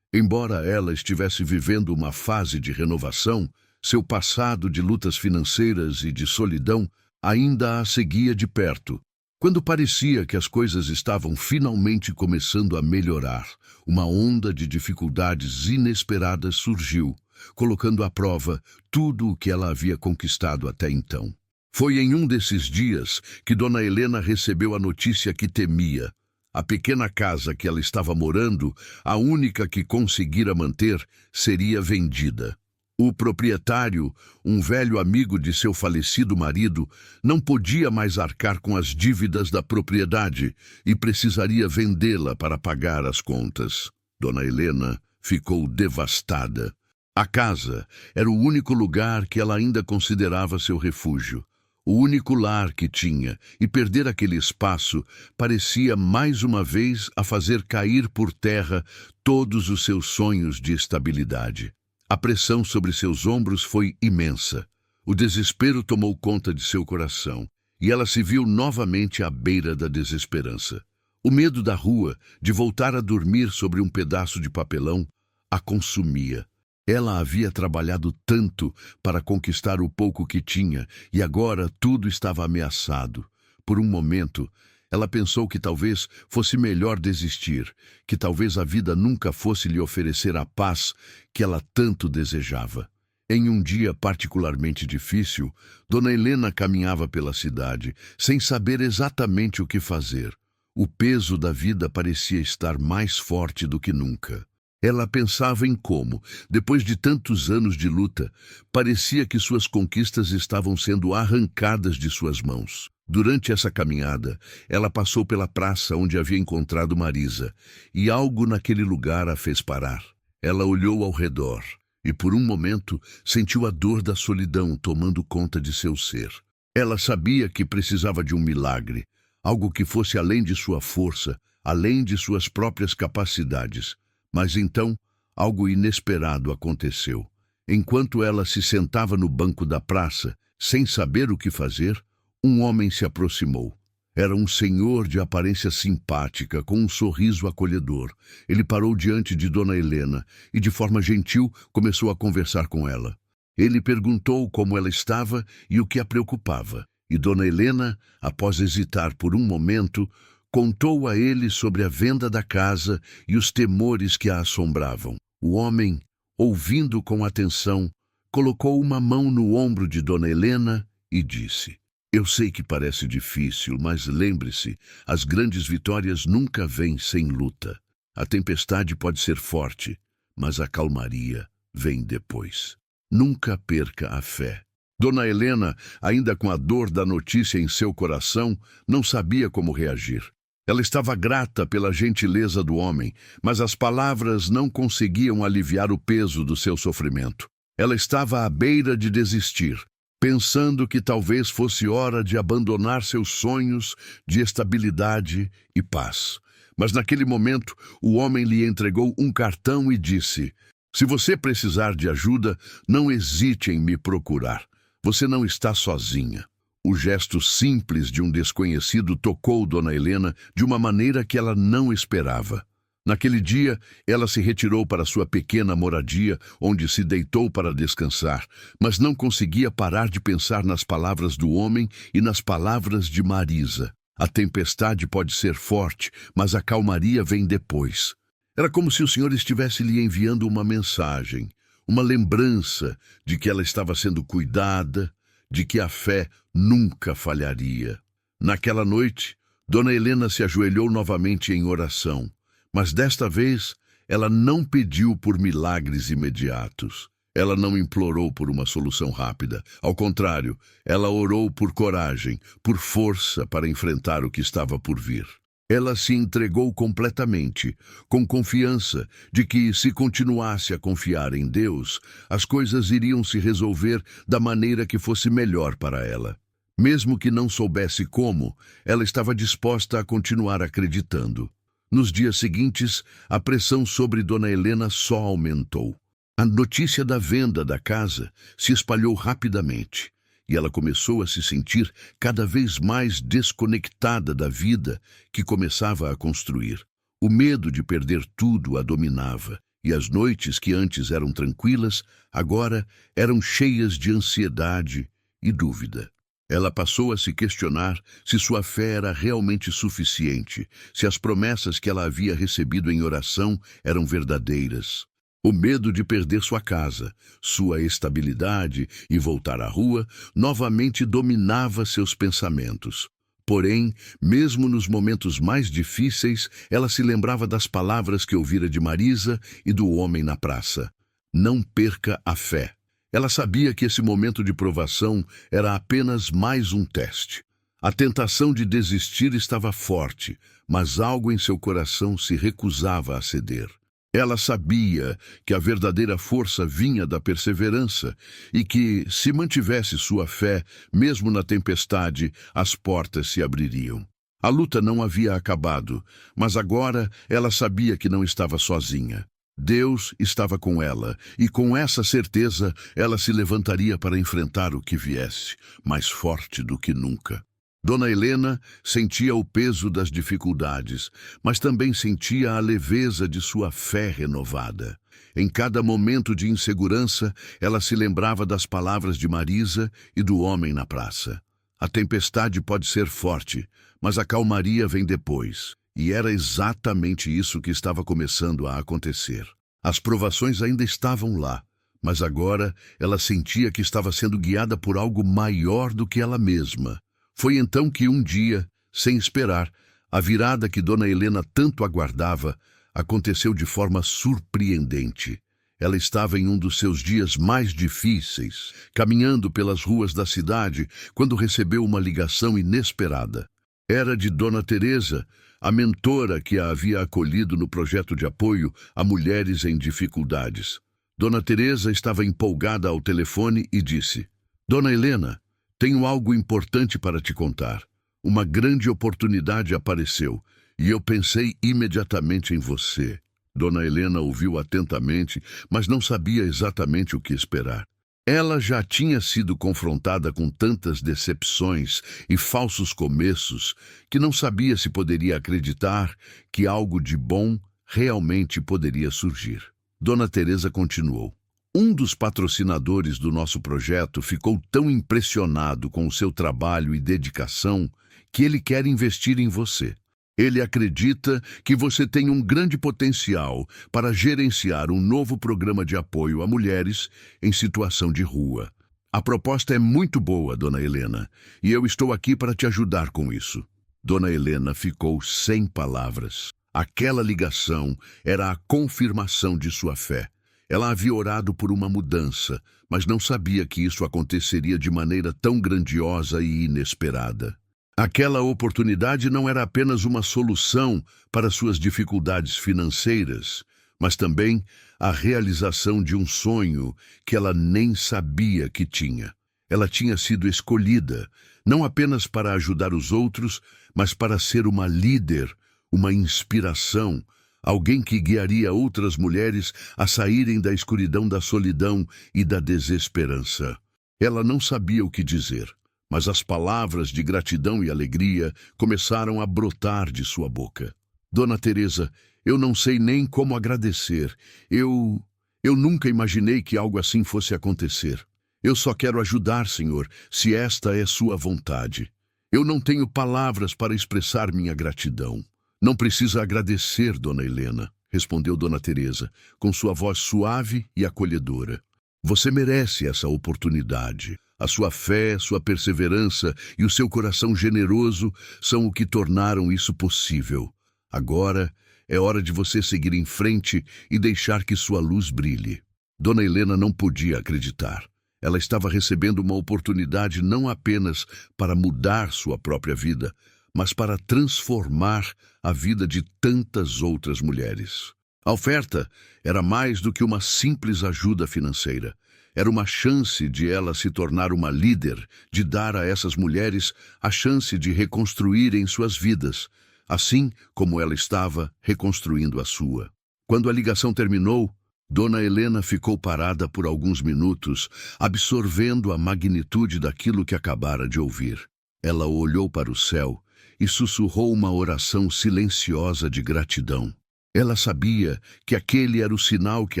Embora ela estivesse vivendo uma fase de renovação, seu passado de lutas financeiras e de solidão ainda a seguia de perto. Quando parecia que as coisas estavam finalmente começando a melhorar, uma onda de dificuldades inesperadas surgiu, colocando à prova tudo o que ela havia conquistado até então. Foi em um desses dias que Dona Helena recebeu a notícia que temia. A pequena casa que ela estava morando, a única que conseguira manter, seria vendida. O proprietário, um velho amigo de seu falecido marido, não podia mais arcar com as dívidas da propriedade e precisaria vendê-la para pagar as contas. Dona Helena ficou devastada. A casa era o único lugar que ela ainda considerava seu refúgio, o único lar que tinha, e perder aquele espaço parecia mais uma vez a fazer cair por terra todos os seus sonhos de estabilidade. A pressão sobre seus ombros foi imensa. O desespero tomou conta de seu coração, e ela se viu novamente à beira da desesperança. O medo da rua, de voltar a dormir sobre um pedaço de papelão, a consumia. Ela havia trabalhado tanto para conquistar o pouco que tinha, e agora tudo estava ameaçado. Por um momento, Ela pensou que talvez fosse melhor desistir, que talvez a vida nunca fosse lhe oferecer a paz que ela tanto desejava. Em um dia particularmente difícil, Dona Helena caminhava pela cidade, sem saber exatamente o que fazer. O peso da vida parecia estar mais forte do que nunca. Ela pensava em como, depois de tantos anos de luta, parecia que suas conquistas estavam sendo arrancadas de suas mãos. Durante essa caminhada, ela passou pela praça onde havia encontrado Marisa, e algo naquele lugar a fez parar. Ela olhou ao redor e, por um momento, sentiu a dor da solidão tomando conta de seu ser. Ela sabia que precisava de um milagre, algo que fosse além de sua força, além de suas próprias capacidades. Mas então, algo inesperado aconteceu. Enquanto ela se sentava no banco da praça, sem saber o que fazer, um homem se aproximou. Era um senhor de aparência simpática, com um sorriso acolhedor. Ele parou diante de Dona Helena e, de forma gentil, começou a conversar com ela. Ele perguntou como ela estava e o que a preocupava. E Dona Helena, após hesitar por um momento, contou a ele sobre a venda da casa e os temores que a assombravam. O homem, ouvindo com atenção, colocou uma mão no ombro de Dona Helena e disse: "Eu sei que parece difícil, mas lembre-se, as grandes vitórias nunca vêm sem luta. A tempestade pode ser forte, mas a calmaria vem depois. Nunca perca a fé." Dona Helena, ainda com a dor da notícia em seu coração, não sabia como reagir. Ela estava grata pela gentileza do homem, mas as palavras não conseguiam aliviar o peso do seu sofrimento. Ela estava à beira de desistir, pensando que talvez fosse hora de abandonar seus sonhos de estabilidade e paz. Mas naquele momento, o homem lhe entregou um cartão e disse: "Se você precisar de ajuda, não hesite em me procurar. Você não está sozinha." O gesto simples de um desconhecido tocou Dona Helena de uma maneira que ela não esperava. Naquele dia, ela se retirou para sua pequena moradia, onde se deitou para descansar, mas não conseguia parar de pensar nas palavras do homem e nas palavras de Marisa. A tempestade pode ser forte, mas a calmaria vem depois. Era como se o Senhor estivesse lhe enviando uma mensagem, uma lembrança de que ela estava sendo cuidada, de que a fé nunca falharia. Naquela noite, Dona Helena se ajoelhou novamente em oração, mas desta vez ela não pediu por milagres imediatos. Ela não implorou por uma solução rápida. Ao contrário, ela orou por coragem, por força para enfrentar o que estava por vir. Ela se entregou completamente, com confiança de que, se continuasse a confiar em Deus, as coisas iriam se resolver da maneira que fosse melhor para ela. Mesmo que não soubesse como, ela estava disposta a continuar acreditando. Nos dias seguintes, a pressão sobre Dona Helena só aumentou. A notícia da venda da casa se espalhou rapidamente, e ela começou a se sentir cada vez mais desconectada da vida que começava a construir. O medo de perder tudo a dominava, e as noites que antes eram tranquilas, agora eram cheias de ansiedade e dúvida. Ela passou a se questionar se sua fé era realmente suficiente, se as promessas que ela havia recebido em oração eram verdadeiras. O medo de perder sua casa, sua estabilidade e voltar à rua novamente dominava seus pensamentos. Porém, mesmo nos momentos mais difíceis, ela se lembrava das palavras que ouvira de Marisa e do homem na praça. Não perca a fé. Ela sabia que esse momento de provação era apenas mais um teste. A tentação de desistir estava forte, mas algo em seu coração se recusava a ceder. Ela sabia que a verdadeira força vinha da perseverança e que, se mantivesse sua fé, mesmo na tempestade, as portas se abririam. A luta não havia acabado, mas agora ela sabia que não estava sozinha. Deus estava com ela, e com essa certeza ela se levantaria para enfrentar o que viesse, mais forte do que nunca. Dona Helena sentia o peso das dificuldades, mas também sentia a leveza de sua fé renovada. Em cada momento de insegurança, ela se lembrava das palavras de Marisa e do homem na praça. A tempestade pode ser forte, mas a calmaria vem depois. E era exatamente isso que estava começando a acontecer. As provações ainda estavam lá, mas agora ela sentia que estava sendo guiada por algo maior do que ela mesma. Foi então que um dia, sem esperar, a virada que Dona Helena tanto aguardava aconteceu de forma surpreendente. Ela estava em um dos seus dias mais difíceis, caminhando pelas ruas da cidade, quando recebeu uma ligação inesperada. Era de Dona Teresa, a mentora que a havia acolhido no projeto de apoio a mulheres em dificuldades. Dona Teresa estava empolgada ao telefone e disse: Dona Helena, tenho algo importante para te contar. Uma grande oportunidade apareceu e eu pensei imediatamente em você. Dona Helena ouviu atentamente, mas não sabia exatamente o que esperar. Ela já tinha sido confrontada com tantas decepções e falsos começos que não sabia se poderia acreditar que algo de bom realmente poderia surgir. Dona Teresa continuou: um dos patrocinadores do nosso projeto ficou tão impressionado com o seu trabalho e dedicação que ele quer investir em você. Ele acredita que você tem um grande potencial para gerenciar um novo programa de apoio a mulheres em situação de rua. A proposta é muito boa, Dona Helena, e eu estou aqui para te ajudar com isso. Dona Helena ficou sem palavras. Aquela ligação era a confirmação de sua fé. Ela havia orado por uma mudança, mas não sabia que isso aconteceria de maneira tão grandiosa e inesperada. Aquela oportunidade não era apenas uma solução para suas dificuldades financeiras, mas também a realização de um sonho que ela nem sabia que tinha. Ela tinha sido escolhida, não apenas para ajudar os outros, mas para ser uma líder, uma inspiração, alguém que guiaria outras mulheres a saírem da escuridão da solidão e da desesperança. Ela não sabia o que dizer, mas as palavras de gratidão e alegria começaram a brotar de sua boca. Dona Teresa, eu não sei nem como agradecer. Eu nunca imaginei que algo assim fosse acontecer. Eu só quero ajudar, Senhor, se esta é sua vontade. Eu não tenho palavras para expressar minha gratidão. Não precisa agradecer, Dona Helena, respondeu Dona Teresa, com sua voz suave e acolhedora. Você merece essa oportunidade. A sua fé, sua perseverança e o seu coração generoso são o que tornaram isso possível. Agora é hora de você seguir em frente e deixar que sua luz brilhe. Dona Helena não podia acreditar. Ela estava recebendo uma oportunidade não apenas para mudar sua própria vida, mas para transformar a vida de tantas outras mulheres. A oferta era mais do que uma simples ajuda financeira. Era uma chance de ela se tornar uma líder, de dar a essas mulheres a chance de reconstruírem suas vidas, assim como ela estava reconstruindo a sua. Quando a ligação terminou, Dona Helena ficou parada por alguns minutos, absorvendo a magnitude daquilo que acabara de ouvir. Ela olhou para o céu e sussurrou uma oração silenciosa de gratidão. Ela sabia que aquele era o sinal que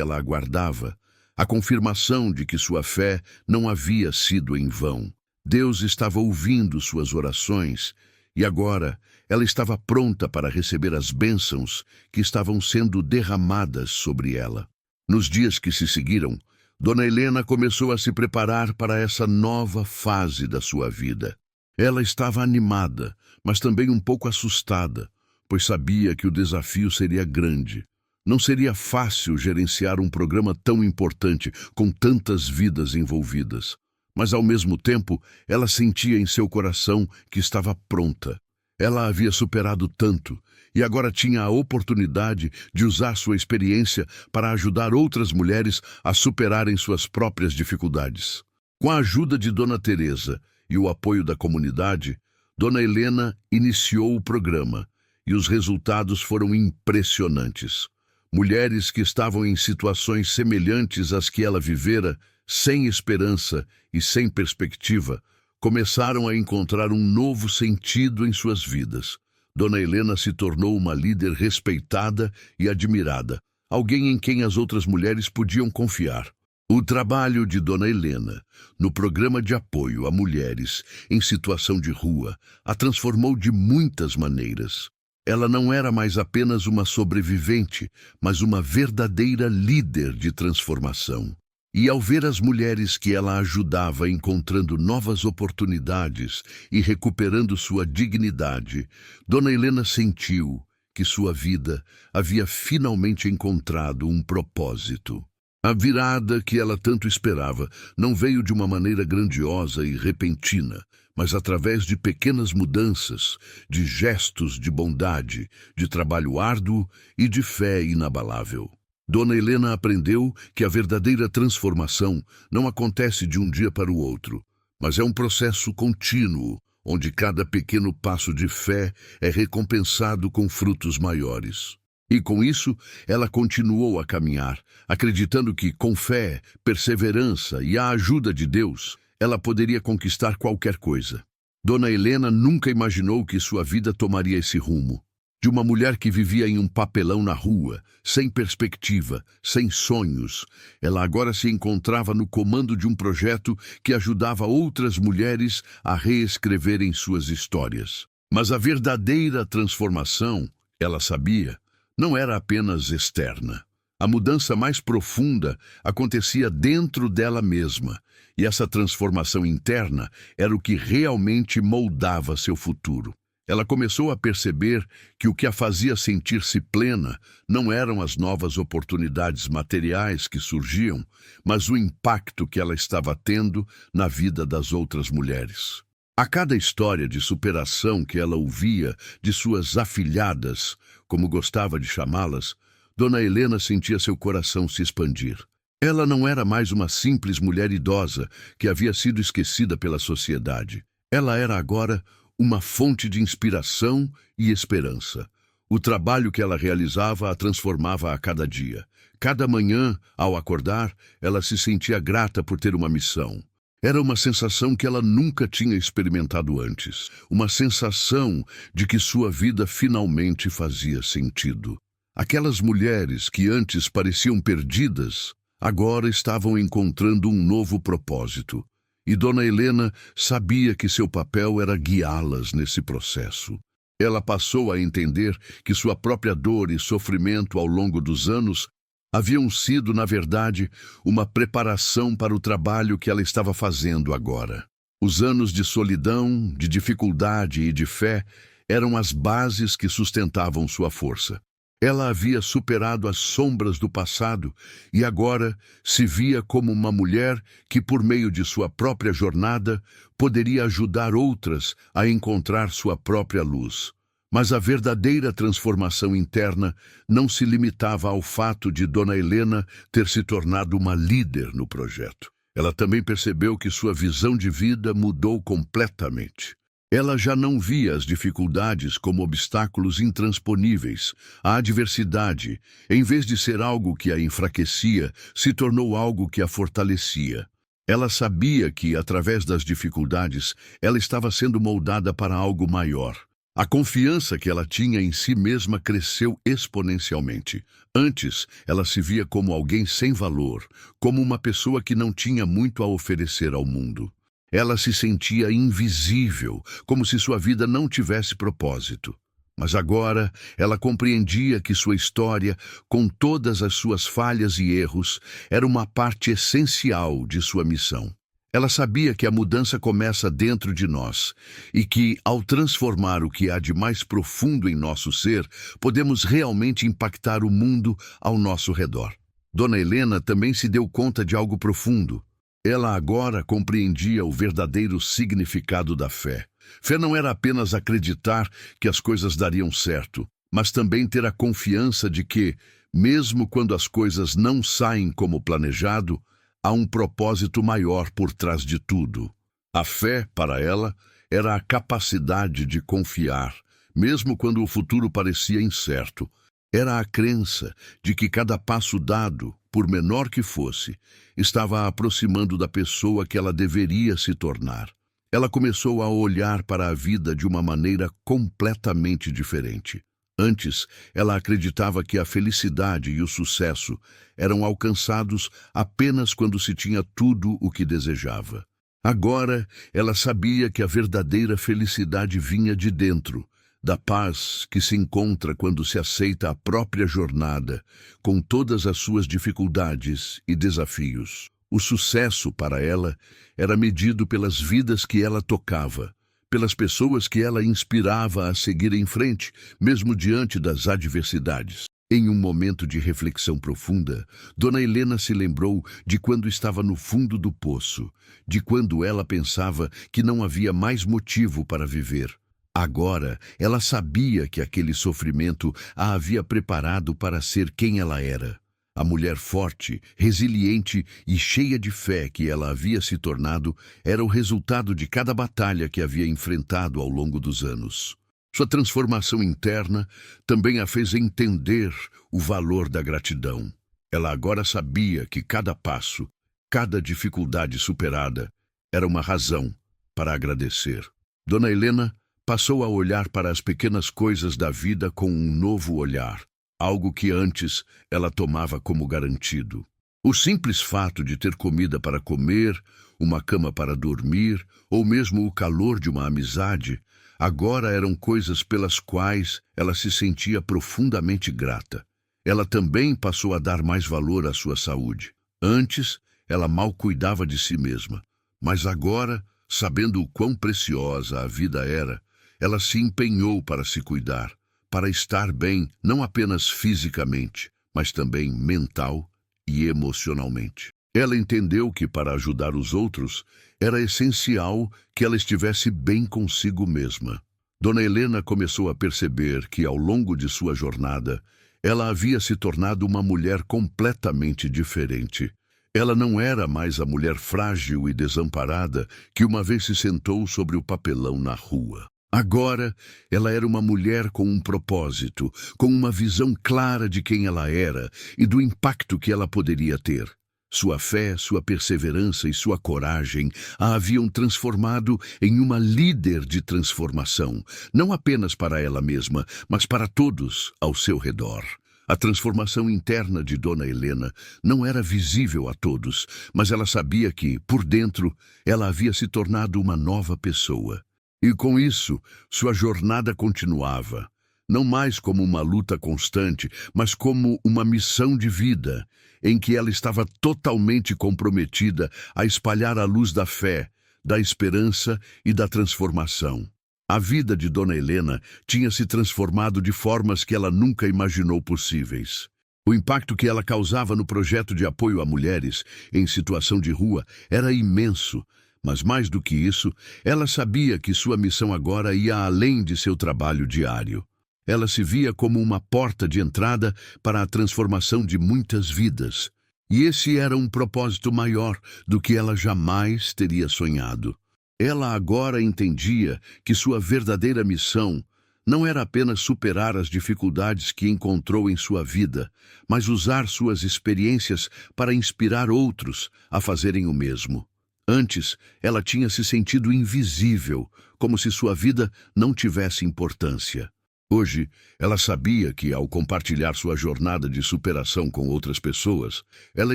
ela aguardava, a confirmação de que sua fé não havia sido em vão. Deus estava ouvindo suas orações e agora ela estava pronta para receber as bênçãos que estavam sendo derramadas sobre ela. Nos dias que se seguiram, Dona Helena começou a se preparar para essa nova fase da sua vida. Ela estava animada, mas também um pouco assustada, pois sabia que o desafio seria grande. Não seria fácil gerenciar um programa tão importante, com tantas vidas envolvidas. Mas, ao mesmo tempo, ela sentia em seu coração que estava pronta. Ela havia superado tanto e agora tinha a oportunidade de usar sua experiência para ajudar outras mulheres a superarem suas próprias dificuldades. Com a ajuda de Dona Teresa e o apoio da comunidade, Dona Helena iniciou o programa e os resultados foram impressionantes. Mulheres que estavam em situações semelhantes às que ela vivera, sem esperança e sem perspectiva, começaram a encontrar um novo sentido em suas vidas. Dona Helena se tornou uma líder respeitada e admirada, alguém em quem as outras mulheres podiam confiar. O trabalho de Dona Helena, no programa de apoio a mulheres em situação de rua, a transformou de muitas maneiras. Ela não era mais apenas uma sobrevivente, mas uma verdadeira líder de transformação. E ao ver as mulheres que ela ajudava encontrando novas oportunidades e recuperando sua dignidade, Dona Helena sentiu que sua vida havia finalmente encontrado um propósito. A virada que ela tanto esperava não veio de uma maneira grandiosa e repentina, mas através de pequenas mudanças, de gestos de bondade, de trabalho árduo e de fé inabalável. Dona Helena aprendeu que a verdadeira transformação não acontece de um dia para o outro, mas é um processo contínuo, onde cada pequeno passo de fé é recompensado com frutos maiores. E com isso, ela continuou a caminhar, acreditando que, com fé, perseverança e a ajuda de Deus, ela poderia conquistar qualquer coisa. Dona Helena nunca imaginou que sua vida tomaria esse rumo. De uma mulher que vivia em um papelão na rua, sem perspectiva, sem sonhos, ela agora se encontrava no comando de um projeto que ajudava outras mulheres a reescreverem suas histórias. Mas a verdadeira transformação, ela sabia, não era apenas externa. A mudança mais profunda acontecia dentro dela mesma, e essa transformação interna era o que realmente moldava seu futuro. Ela começou a perceber que o que a fazia sentir-se plena não eram as novas oportunidades materiais que surgiam, mas o impacto que ela estava tendo na vida das outras mulheres. A cada história de superação que ela ouvia de suas afilhadas, como gostava de chamá-las, Dona Helena sentia seu coração se expandir. Ela não era mais uma simples mulher idosa que havia sido esquecida pela sociedade. Ela era agora uma fonte de inspiração e esperança. O trabalho que ela realizava a transformava a cada dia. Cada manhã, ao acordar, ela se sentia grata por ter uma missão. Era uma sensação que ela nunca tinha experimentado antes. Uma sensação de que sua vida finalmente fazia sentido. Aquelas mulheres que antes pareciam perdidas, agora estavam encontrando um novo propósito. E Dona Helena sabia que seu papel era guiá-las nesse processo. Ela passou a entender que sua própria dor e sofrimento ao longo dos anos haviam sido, na verdade, uma preparação para o trabalho que ela estava fazendo agora. Os anos de solidão, de dificuldade e de fé eram as bases que sustentavam sua força. Ela havia superado as sombras do passado e agora se via como uma mulher que, por meio de sua própria jornada, poderia ajudar outras a encontrar sua própria luz. Mas a verdadeira transformação interna não se limitava ao fato de Dona Helena ter se tornado uma líder no projeto. Ela também percebeu que sua visão de vida mudou completamente. Ela já não via as dificuldades como obstáculos intransponíveis. A adversidade, em vez de ser algo que a enfraquecia, se tornou algo que a fortalecia. Ela sabia que, através das dificuldades, ela estava sendo moldada para algo maior. A confiança que ela tinha em si mesma cresceu exponencialmente. Antes, ela se via como alguém sem valor, como uma pessoa que não tinha muito a oferecer ao mundo. Ela se sentia invisível, como se sua vida não tivesse propósito. Mas agora, ela compreendia que sua história, com todas as suas falhas e erros, era uma parte essencial de sua missão. Ela sabia que a mudança começa dentro de nós e que, ao transformar o que há de mais profundo em nosso ser, podemos realmente impactar o mundo ao nosso redor. Dona Helena também se deu conta de algo profundo. Ela agora compreendia o verdadeiro significado da fé. Fé não era apenas acreditar que as coisas dariam certo, mas também ter a confiança de que, mesmo quando as coisas não saem como planejado, há um propósito maior por trás de tudo. A fé, para ela, era a capacidade de confiar, mesmo quando o futuro parecia incerto. Era a crença de que cada passo dado, por menor que fosse, estava a aproximando da pessoa que ela deveria se tornar. Ela começou a olhar para a vida de uma maneira completamente diferente. Antes, ela acreditava que a felicidade e o sucesso eram alcançados apenas quando se tinha tudo o que desejava. Agora, ela sabia que a verdadeira felicidade vinha de dentro, da paz que se encontra quando se aceita a própria jornada, com todas as suas dificuldades e desafios. O sucesso, para ela, era medido pelas vidas que ela tocava, pelas pessoas que ela inspirava a seguir em frente, mesmo diante das adversidades. Em um momento de reflexão profunda, Dona Helena se lembrou de quando estava no fundo do poço, de quando ela pensava que não havia mais motivo para viver. Agora, ela sabia que aquele sofrimento a havia preparado para ser quem ela era. A mulher forte, resiliente e cheia de fé que ela havia se tornado era o resultado de cada batalha que havia enfrentado ao longo dos anos. Sua transformação interna também a fez entender o valor da gratidão. Ela agora sabia que cada passo, cada dificuldade superada, era uma razão para agradecer. Dona Helena passou a olhar para as pequenas coisas da vida com um novo olhar, algo que antes ela tomava como garantido. O simples fato de ter comida para comer, uma cama para dormir, ou mesmo o calor de uma amizade, agora eram coisas pelas quais ela se sentia profundamente grata. Ela também passou a dar mais valor à sua saúde. Antes, ela mal cuidava de si mesma, mas agora, sabendo o quão preciosa a vida era, ela se empenhou para se cuidar, para estar bem não apenas fisicamente, mas também mental e emocionalmente. Ela entendeu que para ajudar os outros era essencial que ela estivesse bem consigo mesma. Dona Helena começou a perceber que ao longo de sua jornada, ela havia se tornado uma mulher completamente diferente. Ela não era mais a mulher frágil e desamparada que uma vez se sentou sobre o papelão na rua. Agora, ela era uma mulher com um propósito, com uma visão clara de quem ela era e do impacto que ela poderia ter. Sua fé, sua perseverança e sua coragem a haviam transformado em uma líder de transformação, não apenas para ela mesma, mas para todos ao seu redor. A transformação interna de Dona Helena não era visível a todos, mas ela sabia que, por dentro, ela havia se tornado uma nova pessoa. E com isso, sua jornada continuava, não mais como uma luta constante, mas como uma missão de vida, em que ela estava totalmente comprometida a espalhar a luz da fé, da esperança e da transformação. A vida de Dona Helena tinha se transformado de formas que ela nunca imaginou possíveis. O impacto que ela causava no projeto de apoio a mulheres em situação de rua era imenso. Mas mais do que isso, ela sabia que sua missão agora ia além de seu trabalho diário. Ela se via como uma porta de entrada para a transformação de muitas vidas. E esse era um propósito maior do que ela jamais teria sonhado. Ela agora entendia que sua verdadeira missão não era apenas superar as dificuldades que encontrou em sua vida, mas usar suas experiências para inspirar outros a fazerem o mesmo. Antes, ela tinha se sentido invisível, como se sua vida não tivesse importância. Hoje, ela sabia que, ao compartilhar sua jornada de superação com outras pessoas, ela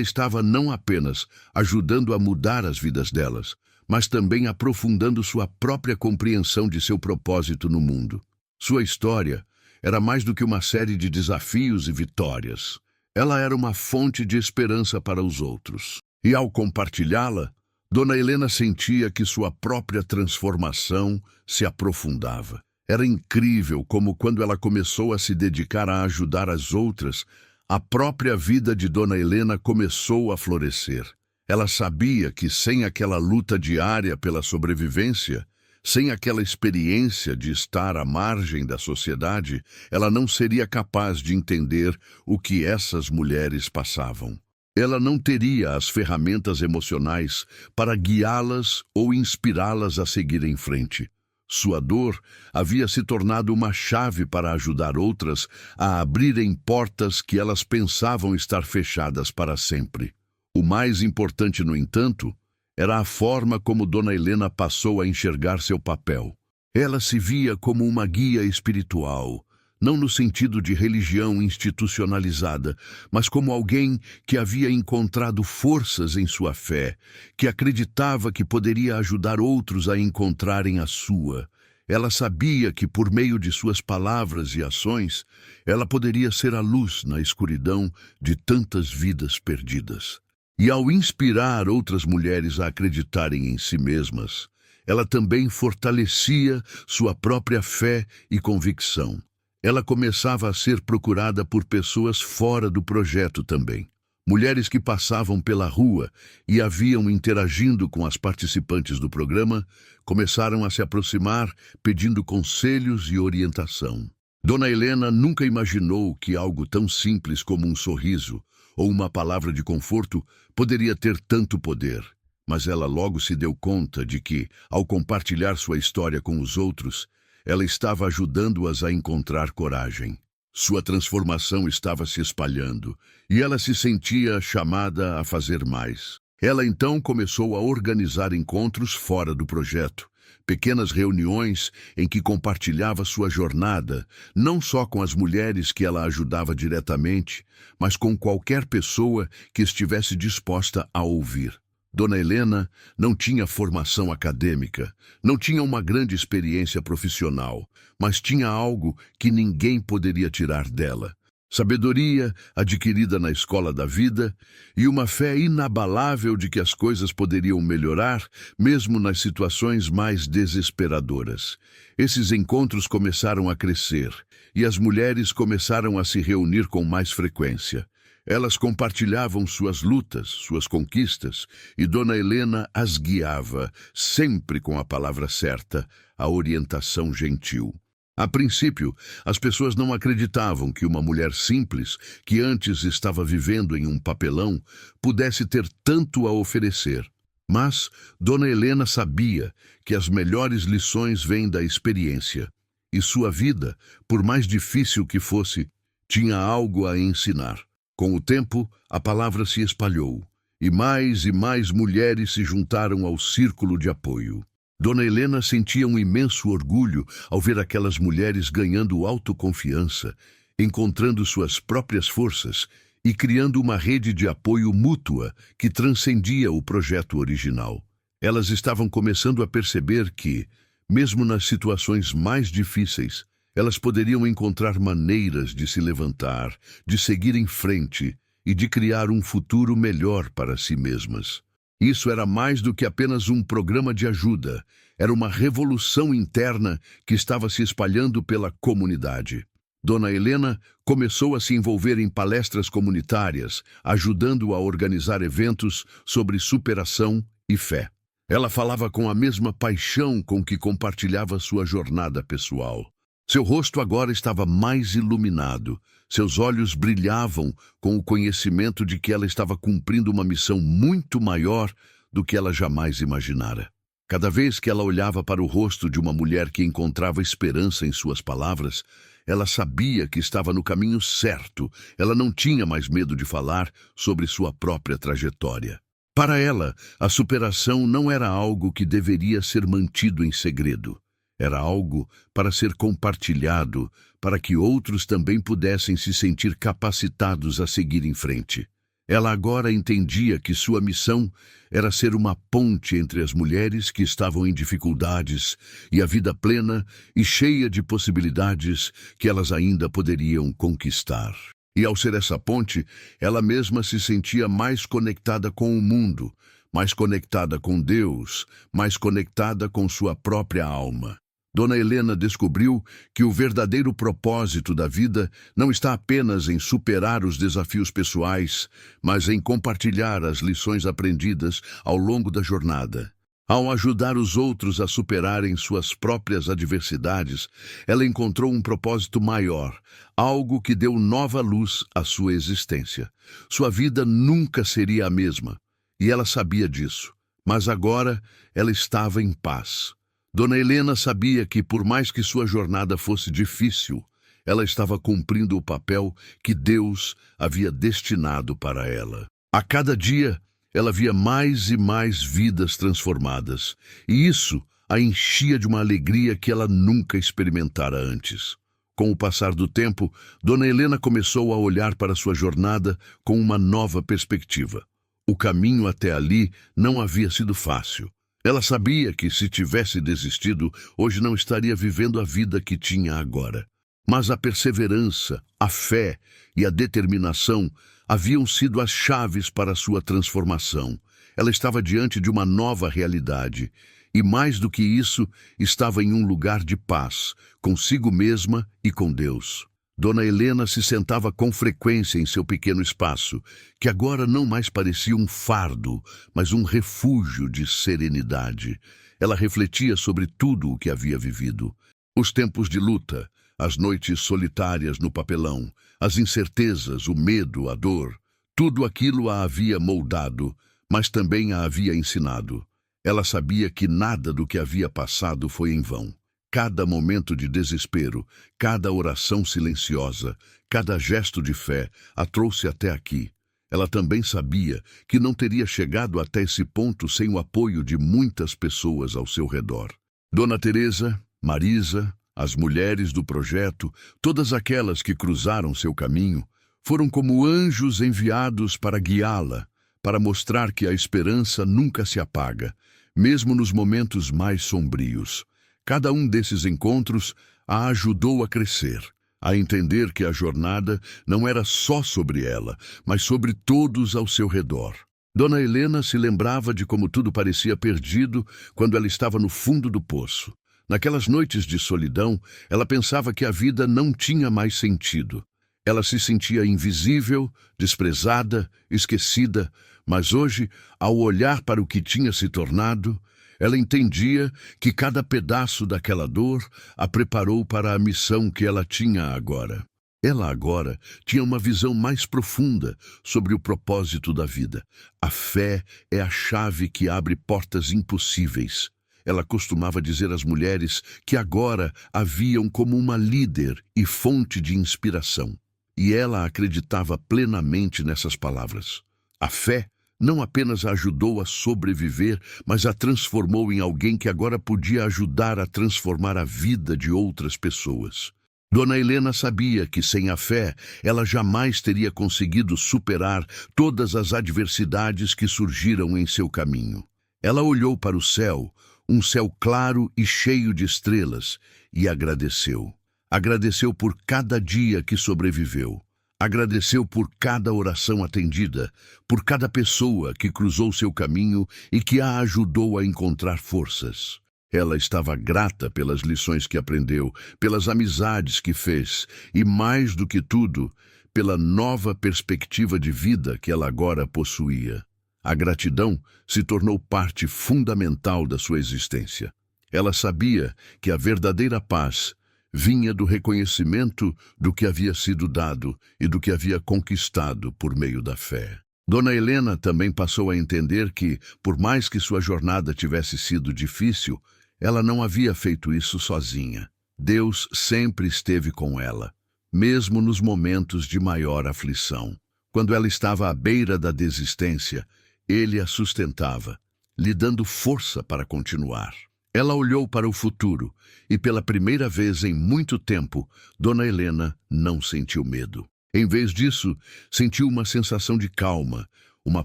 estava não apenas ajudando a mudar as vidas delas, mas também aprofundando sua própria compreensão de seu propósito no mundo. Sua história era mais do que uma série de desafios e vitórias. Ela era uma fonte de esperança para os outros. E ao compartilhá-la, Dona Helena sentia que sua própria transformação se aprofundava. Era incrível como, quando ela começou a se dedicar a ajudar as outras, a própria vida de Dona Helena começou a florescer. Ela sabia que sem aquela luta diária pela sobrevivência, sem aquela experiência de estar à margem da sociedade, ela não seria capaz de entender o que essas mulheres passavam. Ela não teria as ferramentas emocionais para guiá-las ou inspirá-las a seguir em frente. Sua dor havia se tornado uma chave para ajudar outras a abrirem portas que elas pensavam estar fechadas para sempre. O mais importante, no entanto, era a forma como Dona Helena passou a enxergar seu papel. Ela se via como uma guia espiritual, não no sentido de religião institucionalizada, mas como alguém que havia encontrado forças em sua fé, que acreditava que poderia ajudar outros a encontrarem a sua. Ela sabia que, por meio de suas palavras e ações, ela poderia ser a luz na escuridão de tantas vidas perdidas. E ao inspirar outras mulheres a acreditarem em si mesmas, ela também fortalecia sua própria fé e convicção. Ela começava a ser procurada por pessoas fora do projeto também. Mulheres que passavam pela rua e haviam interagindo com as participantes do programa começaram a se aproximar pedindo conselhos e orientação. Dona Helena nunca imaginou que algo tão simples como um sorriso ou uma palavra de conforto poderia ter tanto poder. Mas ela logo se deu conta de que, ao compartilhar sua história com os outros, ela estava ajudando-as a encontrar coragem. Sua transformação estava se espalhando e ela se sentia chamada a fazer mais. Ela então começou a organizar encontros fora do projeto, pequenas reuniões em que compartilhava sua jornada, não só com as mulheres que ela ajudava diretamente, mas com qualquer pessoa que estivesse disposta a ouvir. Dona Helena não tinha formação acadêmica, não tinha uma grande experiência profissional, mas tinha algo que ninguém poderia tirar dela. Sabedoria adquirida na escola da vida e uma fé inabalável de que as coisas poderiam melhorar, mesmo nas situações mais desesperadoras. Esses encontros começaram a crescer e as mulheres começaram a se reunir com mais frequência. Elas compartilhavam suas lutas, suas conquistas, e Dona Helena as guiava, sempre com a palavra certa, a orientação gentil. A princípio, as pessoas não acreditavam que uma mulher simples, que antes estava vivendo em um papelão, pudesse ter tanto a oferecer. Mas Dona Helena sabia que as melhores lições vêm da experiência, e sua vida, por mais difícil que fosse, tinha algo a ensinar. Com o tempo, a palavra se espalhou, e mais mulheres se juntaram ao círculo de apoio. Dona Helena sentia um imenso orgulho ao ver aquelas mulheres ganhando autoconfiança, encontrando suas próprias forças e criando uma rede de apoio mútua que transcendia o projeto original. Elas estavam começando a perceber que, mesmo nas situações mais difíceis, elas poderiam encontrar maneiras de se levantar, de seguir em frente e de criar um futuro melhor para si mesmas. Isso era mais do que apenas um programa de ajuda, era uma revolução interna que estava se espalhando pela comunidade. Dona Helena começou a se envolver em palestras comunitárias, ajudando a organizar eventos sobre superação e fé. Ela falava com a mesma paixão com que compartilhava sua jornada pessoal. Seu rosto agora estava mais iluminado, seus olhos brilhavam com o conhecimento de que ela estava cumprindo uma missão muito maior do que ela jamais imaginara. Cada vez que ela olhava para o rosto de uma mulher que encontrava esperança em suas palavras, ela sabia que estava no caminho certo, ela não tinha mais medo de falar sobre sua própria trajetória. Para ela, a superação não era algo que deveria ser mantido em segredo. Era algo para ser compartilhado, para que outros também pudessem se sentir capacitados a seguir em frente. Ela agora entendia que sua missão era ser uma ponte entre as mulheres que estavam em dificuldades e a vida plena e cheia de possibilidades que elas ainda poderiam conquistar. E ao ser essa ponte, ela mesma se sentia mais conectada com o mundo, mais conectada com Deus, mais conectada com sua própria alma. Dona Helena descobriu que o verdadeiro propósito da vida não está apenas em superar os desafios pessoais, mas em compartilhar as lições aprendidas ao longo da jornada. Ao ajudar os outros a superarem suas próprias adversidades, ela encontrou um propósito maior, algo que deu nova luz à sua existência. Sua vida nunca seria a mesma, e ela sabia disso, mas agora ela estava em paz. Dona Helena sabia que, por mais que sua jornada fosse difícil, ela estava cumprindo o papel que Deus havia destinado para ela. A cada dia, ela via mais e mais vidas transformadas, e isso a enchia de uma alegria que ela nunca experimentara antes. Com o passar do tempo, Dona Helena começou a olhar para sua jornada com uma nova perspectiva. O caminho até ali não havia sido fácil. Ela sabia que, se tivesse desistido, hoje não estaria vivendo a vida que tinha agora. Mas a perseverança, a fé e a determinação haviam sido as chaves para a sua transformação. Ela estava diante de uma nova realidade. E mais do que isso, estava em um lugar de paz, consigo mesma e com Deus. Dona Helena se sentava com frequência em seu pequeno espaço, que agora não mais parecia um fardo, mas um refúgio de serenidade. Ela refletia sobre tudo o que havia vivido. Os tempos de luta, as noites solitárias no papelão, as incertezas, o medo, a dor. Tudo aquilo a havia moldado, mas também a havia ensinado. Ela sabia que nada do que havia passado foi em vão. Cada momento de desespero, cada oração silenciosa, cada gesto de fé a trouxe até aqui. Ela também sabia que não teria chegado até esse ponto sem o apoio de muitas pessoas ao seu redor. Dona Teresa, Marisa, as mulheres do projeto, todas aquelas que cruzaram seu caminho, foram como anjos enviados para guiá-la, para mostrar que a esperança nunca se apaga, mesmo nos momentos mais sombrios. Cada um desses encontros a ajudou a crescer, a entender que a jornada não era só sobre ela, mas sobre todos ao seu redor. Dona Helena se lembrava de como tudo parecia perdido quando ela estava no fundo do poço. Naquelas noites de solidão, ela pensava que a vida não tinha mais sentido. Ela se sentia invisível, desprezada, esquecida, mas hoje, ao olhar para o que tinha se tornado, ela entendia que cada pedaço daquela dor a preparou para a missão que ela tinha agora. Ela agora tinha uma visão mais profunda sobre o propósito da vida. A fé é a chave que abre portas impossíveis. Ela costumava dizer às mulheres que agora a viam como uma líder e fonte de inspiração. E ela acreditava plenamente nessas palavras. A fé não apenas a ajudou a sobreviver, mas a transformou em alguém que agora podia ajudar a transformar a vida de outras pessoas. Dona Helena sabia que, sem a fé, ela jamais teria conseguido superar todas as adversidades que surgiram em seu caminho. Ela olhou para o céu, um céu claro e cheio de estrelas, e agradeceu. Agradeceu por cada dia que sobreviveu. Agradeceu por cada oração atendida, por cada pessoa que cruzou seu caminho e que a ajudou a encontrar forças. Ela estava grata pelas lições que aprendeu, pelas amizades que fez e, mais do que tudo, pela nova perspectiva de vida que ela agora possuía. A gratidão se tornou parte fundamental da sua existência. Ela sabia que a verdadeira paz vinha do reconhecimento do que havia sido dado e do que havia conquistado por meio da fé. Dona Helena também passou a entender que, por mais que sua jornada tivesse sido difícil, ela não havia feito isso sozinha. Deus sempre esteve com ela, mesmo nos momentos de maior aflição. Quando ela estava à beira da desistência, Ele a sustentava, lhe dando força para continuar. Ela olhou para o futuro e, pela primeira vez em muito tempo, Dona Helena não sentiu medo. Em vez disso, sentiu uma sensação de calma, uma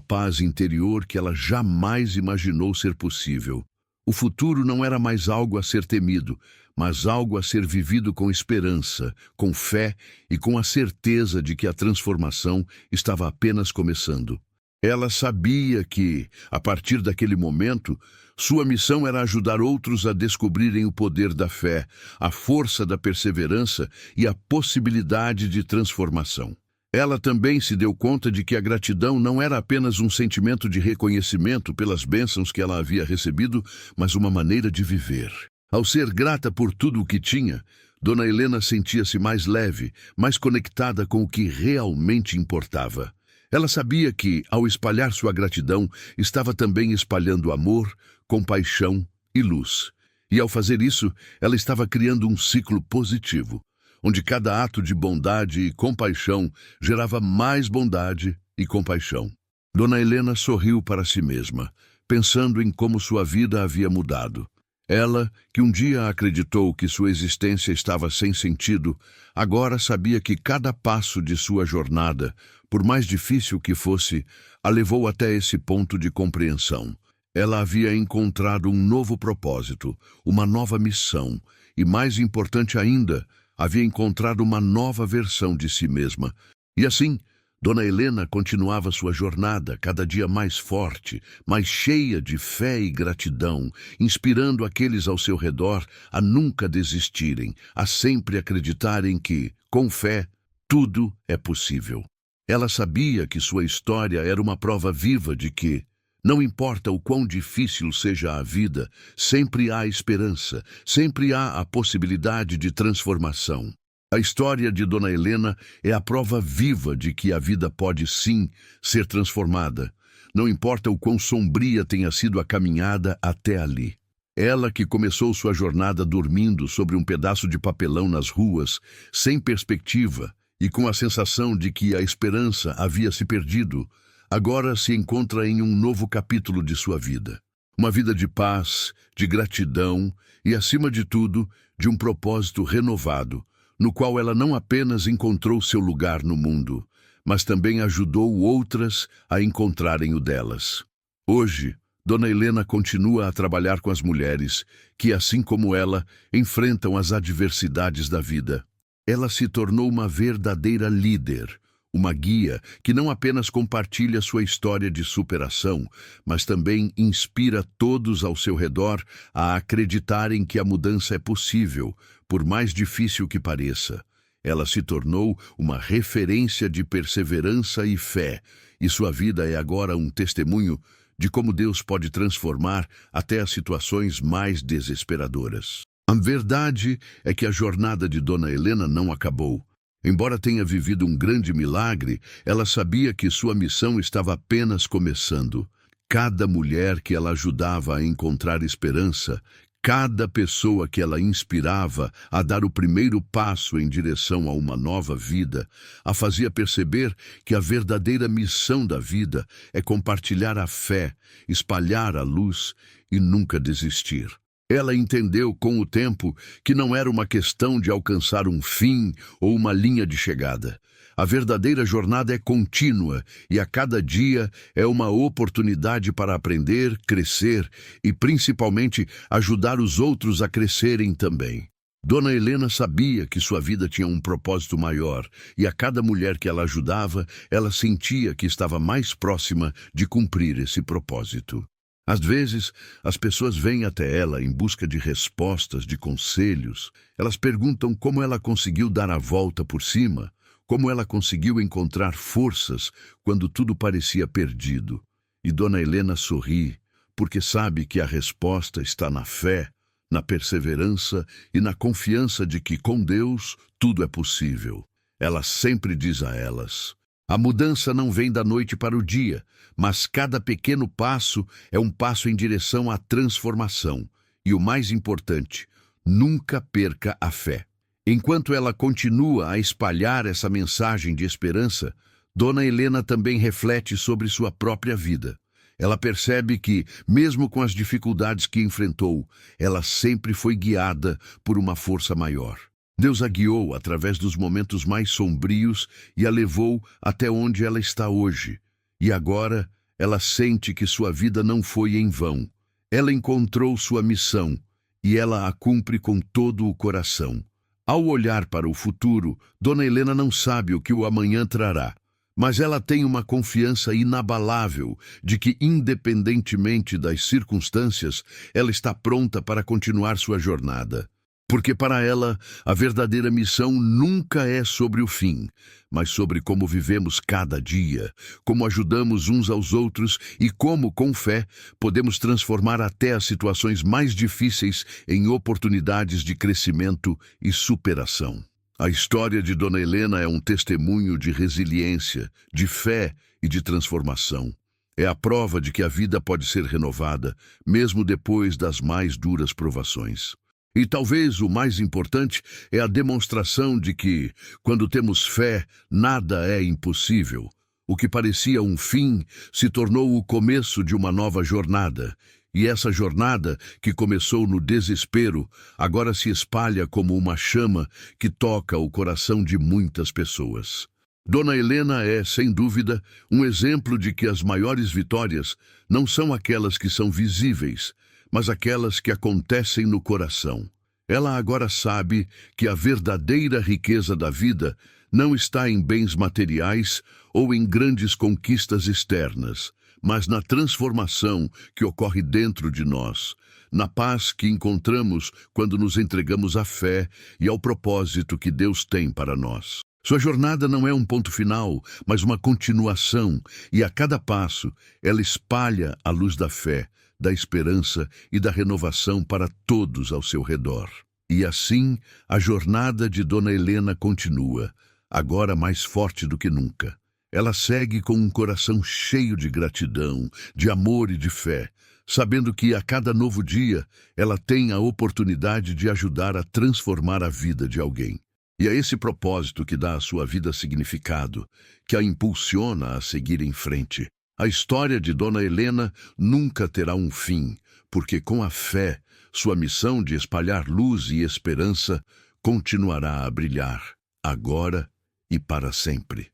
paz interior que ela jamais imaginou ser possível. O futuro não era mais algo a ser temido, mas algo a ser vivido com esperança, com fé e com a certeza de que a transformação estava apenas começando. Ela sabia que, a partir daquele momento, sua missão era ajudar outros a descobrirem o poder da fé, a força da perseverança e a possibilidade de transformação. Ela também se deu conta de que a gratidão não era apenas um sentimento de reconhecimento pelas bênçãos que ela havia recebido, mas uma maneira de viver. Ao ser grata por tudo o que tinha, Dona Helena sentia-se mais leve, mais conectada com o que realmente importava. Ela sabia que, ao espalhar sua gratidão, estava também espalhando amor, compaixão e luz. E ao fazer isso, ela estava criando um ciclo positivo, onde cada ato de bondade e compaixão gerava mais bondade e compaixão. Dona Helena sorriu para si mesma, pensando em como sua vida havia mudado. Ela, que um dia acreditou que sua existência estava sem sentido, agora sabia que cada passo de sua jornada, por mais difícil que fosse, a levou até esse ponto de compreensão. Ela havia encontrado um novo propósito, uma nova missão, e mais importante ainda, havia encontrado uma nova versão de si mesma. E assim, Dona Helena continuava sua jornada cada dia mais forte, mais cheia de fé e gratidão, inspirando aqueles ao seu redor a nunca desistirem, a sempre acreditarem que, com fé, tudo é possível. Ela sabia que sua história era uma prova viva de que, não importa o quão difícil seja a vida, sempre há esperança, sempre há a possibilidade de transformação. A história de Dona Helena é a prova viva de que a vida pode sim ser transformada. Não importa o quão sombria tenha sido a caminhada até ali. Ela que começou sua jornada dormindo sobre um pedaço de papelão nas ruas, sem perspectiva e com a sensação de que a esperança havia se perdido, agora se encontra em um novo capítulo de sua vida. Uma vida de paz, de gratidão e, acima de tudo, de um propósito renovado, no qual ela não apenas encontrou seu lugar no mundo, mas também ajudou outras a encontrarem o delas. Hoje, Dona Helena continua a trabalhar com as mulheres que, assim como ela, enfrentam as adversidades da vida. Ela se tornou uma verdadeira líder, uma guia que não apenas compartilha sua história de superação, mas também inspira todos ao seu redor a acreditarem que a mudança é possível, por mais difícil que pareça. Ela se tornou uma referência de perseverança e fé, e sua vida é agora um testemunho de como Deus pode transformar até as situações mais desesperadoras. A verdade é que a jornada de Dona Helena não acabou. Embora tenha vivido um grande milagre, ela sabia que sua missão estava apenas começando. Cada mulher que ela ajudava a encontrar esperança, cada pessoa que ela inspirava a dar o primeiro passo em direção a uma nova vida, a fazia perceber que a verdadeira missão da vida é compartilhar a fé, espalhar a luz e nunca desistir. Ela entendeu com o tempo que não era uma questão de alcançar um fim ou uma linha de chegada. A verdadeira jornada é contínua e a cada dia é uma oportunidade para aprender, crescer e, principalmente, ajudar os outros a crescerem também. Dona Helena sabia que sua vida tinha um propósito maior e a cada mulher que ela ajudava, ela sentia que estava mais próxima de cumprir esse propósito. Às vezes, as pessoas vêm até ela em busca de respostas, de conselhos. Elas perguntam como ela conseguiu dar a volta por cima, como ela conseguiu encontrar forças quando tudo parecia perdido. E Dona Helena sorri, porque sabe que a resposta está na fé, na perseverança e na confiança de que com Deus tudo é possível. Ela sempre diz a elas: a mudança não vem da noite para o dia, mas cada pequeno passo é um passo em direção à transformação. E o mais importante, nunca perca a fé. Enquanto ela continua a espalhar essa mensagem de esperança, Dona Helena também reflete sobre sua própria vida. Ela percebe que, mesmo com as dificuldades que enfrentou, ela sempre foi guiada por uma força maior. Deus a guiou através dos momentos mais sombrios e a levou até onde ela está hoje. E agora, ela sente que sua vida não foi em vão. Ela encontrou sua missão e ela a cumpre com todo o coração. Ao olhar para o futuro, Dona Helena não sabe o que o amanhã trará, mas ela tem uma confiança inabalável de que, independentemente das circunstâncias, ela está pronta para continuar sua jornada. Porque para ela, a verdadeira missão nunca é sobre o fim, mas sobre como vivemos cada dia, como ajudamos uns aos outros e como, com fé, podemos transformar até as situações mais difíceis em oportunidades de crescimento e superação. A história de Dona Helena é um testemunho de resiliência, de fé e de transformação. É a prova de que a vida pode ser renovada, mesmo depois das mais duras provações. E talvez o mais importante é a demonstração de que, quando temos fé, nada é impossível. O que parecia um fim se tornou o começo de uma nova jornada. E essa jornada, que começou no desespero, agora se espalha como uma chama que toca o coração de muitas pessoas. Dona Helena é, sem dúvida, um exemplo de que as maiores vitórias não são aquelas que são visíveis, mas aquelas que acontecem no coração. Ela agora sabe que a verdadeira riqueza da vida não está em bens materiais ou em grandes conquistas externas, mas na transformação que ocorre dentro de nós, na paz que encontramos quando nos entregamos à fé e ao propósito que Deus tem para nós. Sua jornada não é um ponto final, mas uma continuação, e a cada passo ela espalha a luz da fé, da esperança e da renovação para todos ao seu redor. E assim, a jornada de Dona Helena continua, agora mais forte do que nunca. Ela segue com um coração cheio de gratidão, de amor e de fé, sabendo que a cada novo dia ela tem a oportunidade de ajudar a transformar a vida de alguém. E é esse propósito que dá à sua vida significado, que a impulsiona a seguir em frente. A história de Dona Helena nunca terá um fim, porque com a fé, sua missão de espalhar luz e esperança continuará a brilhar, agora e para sempre.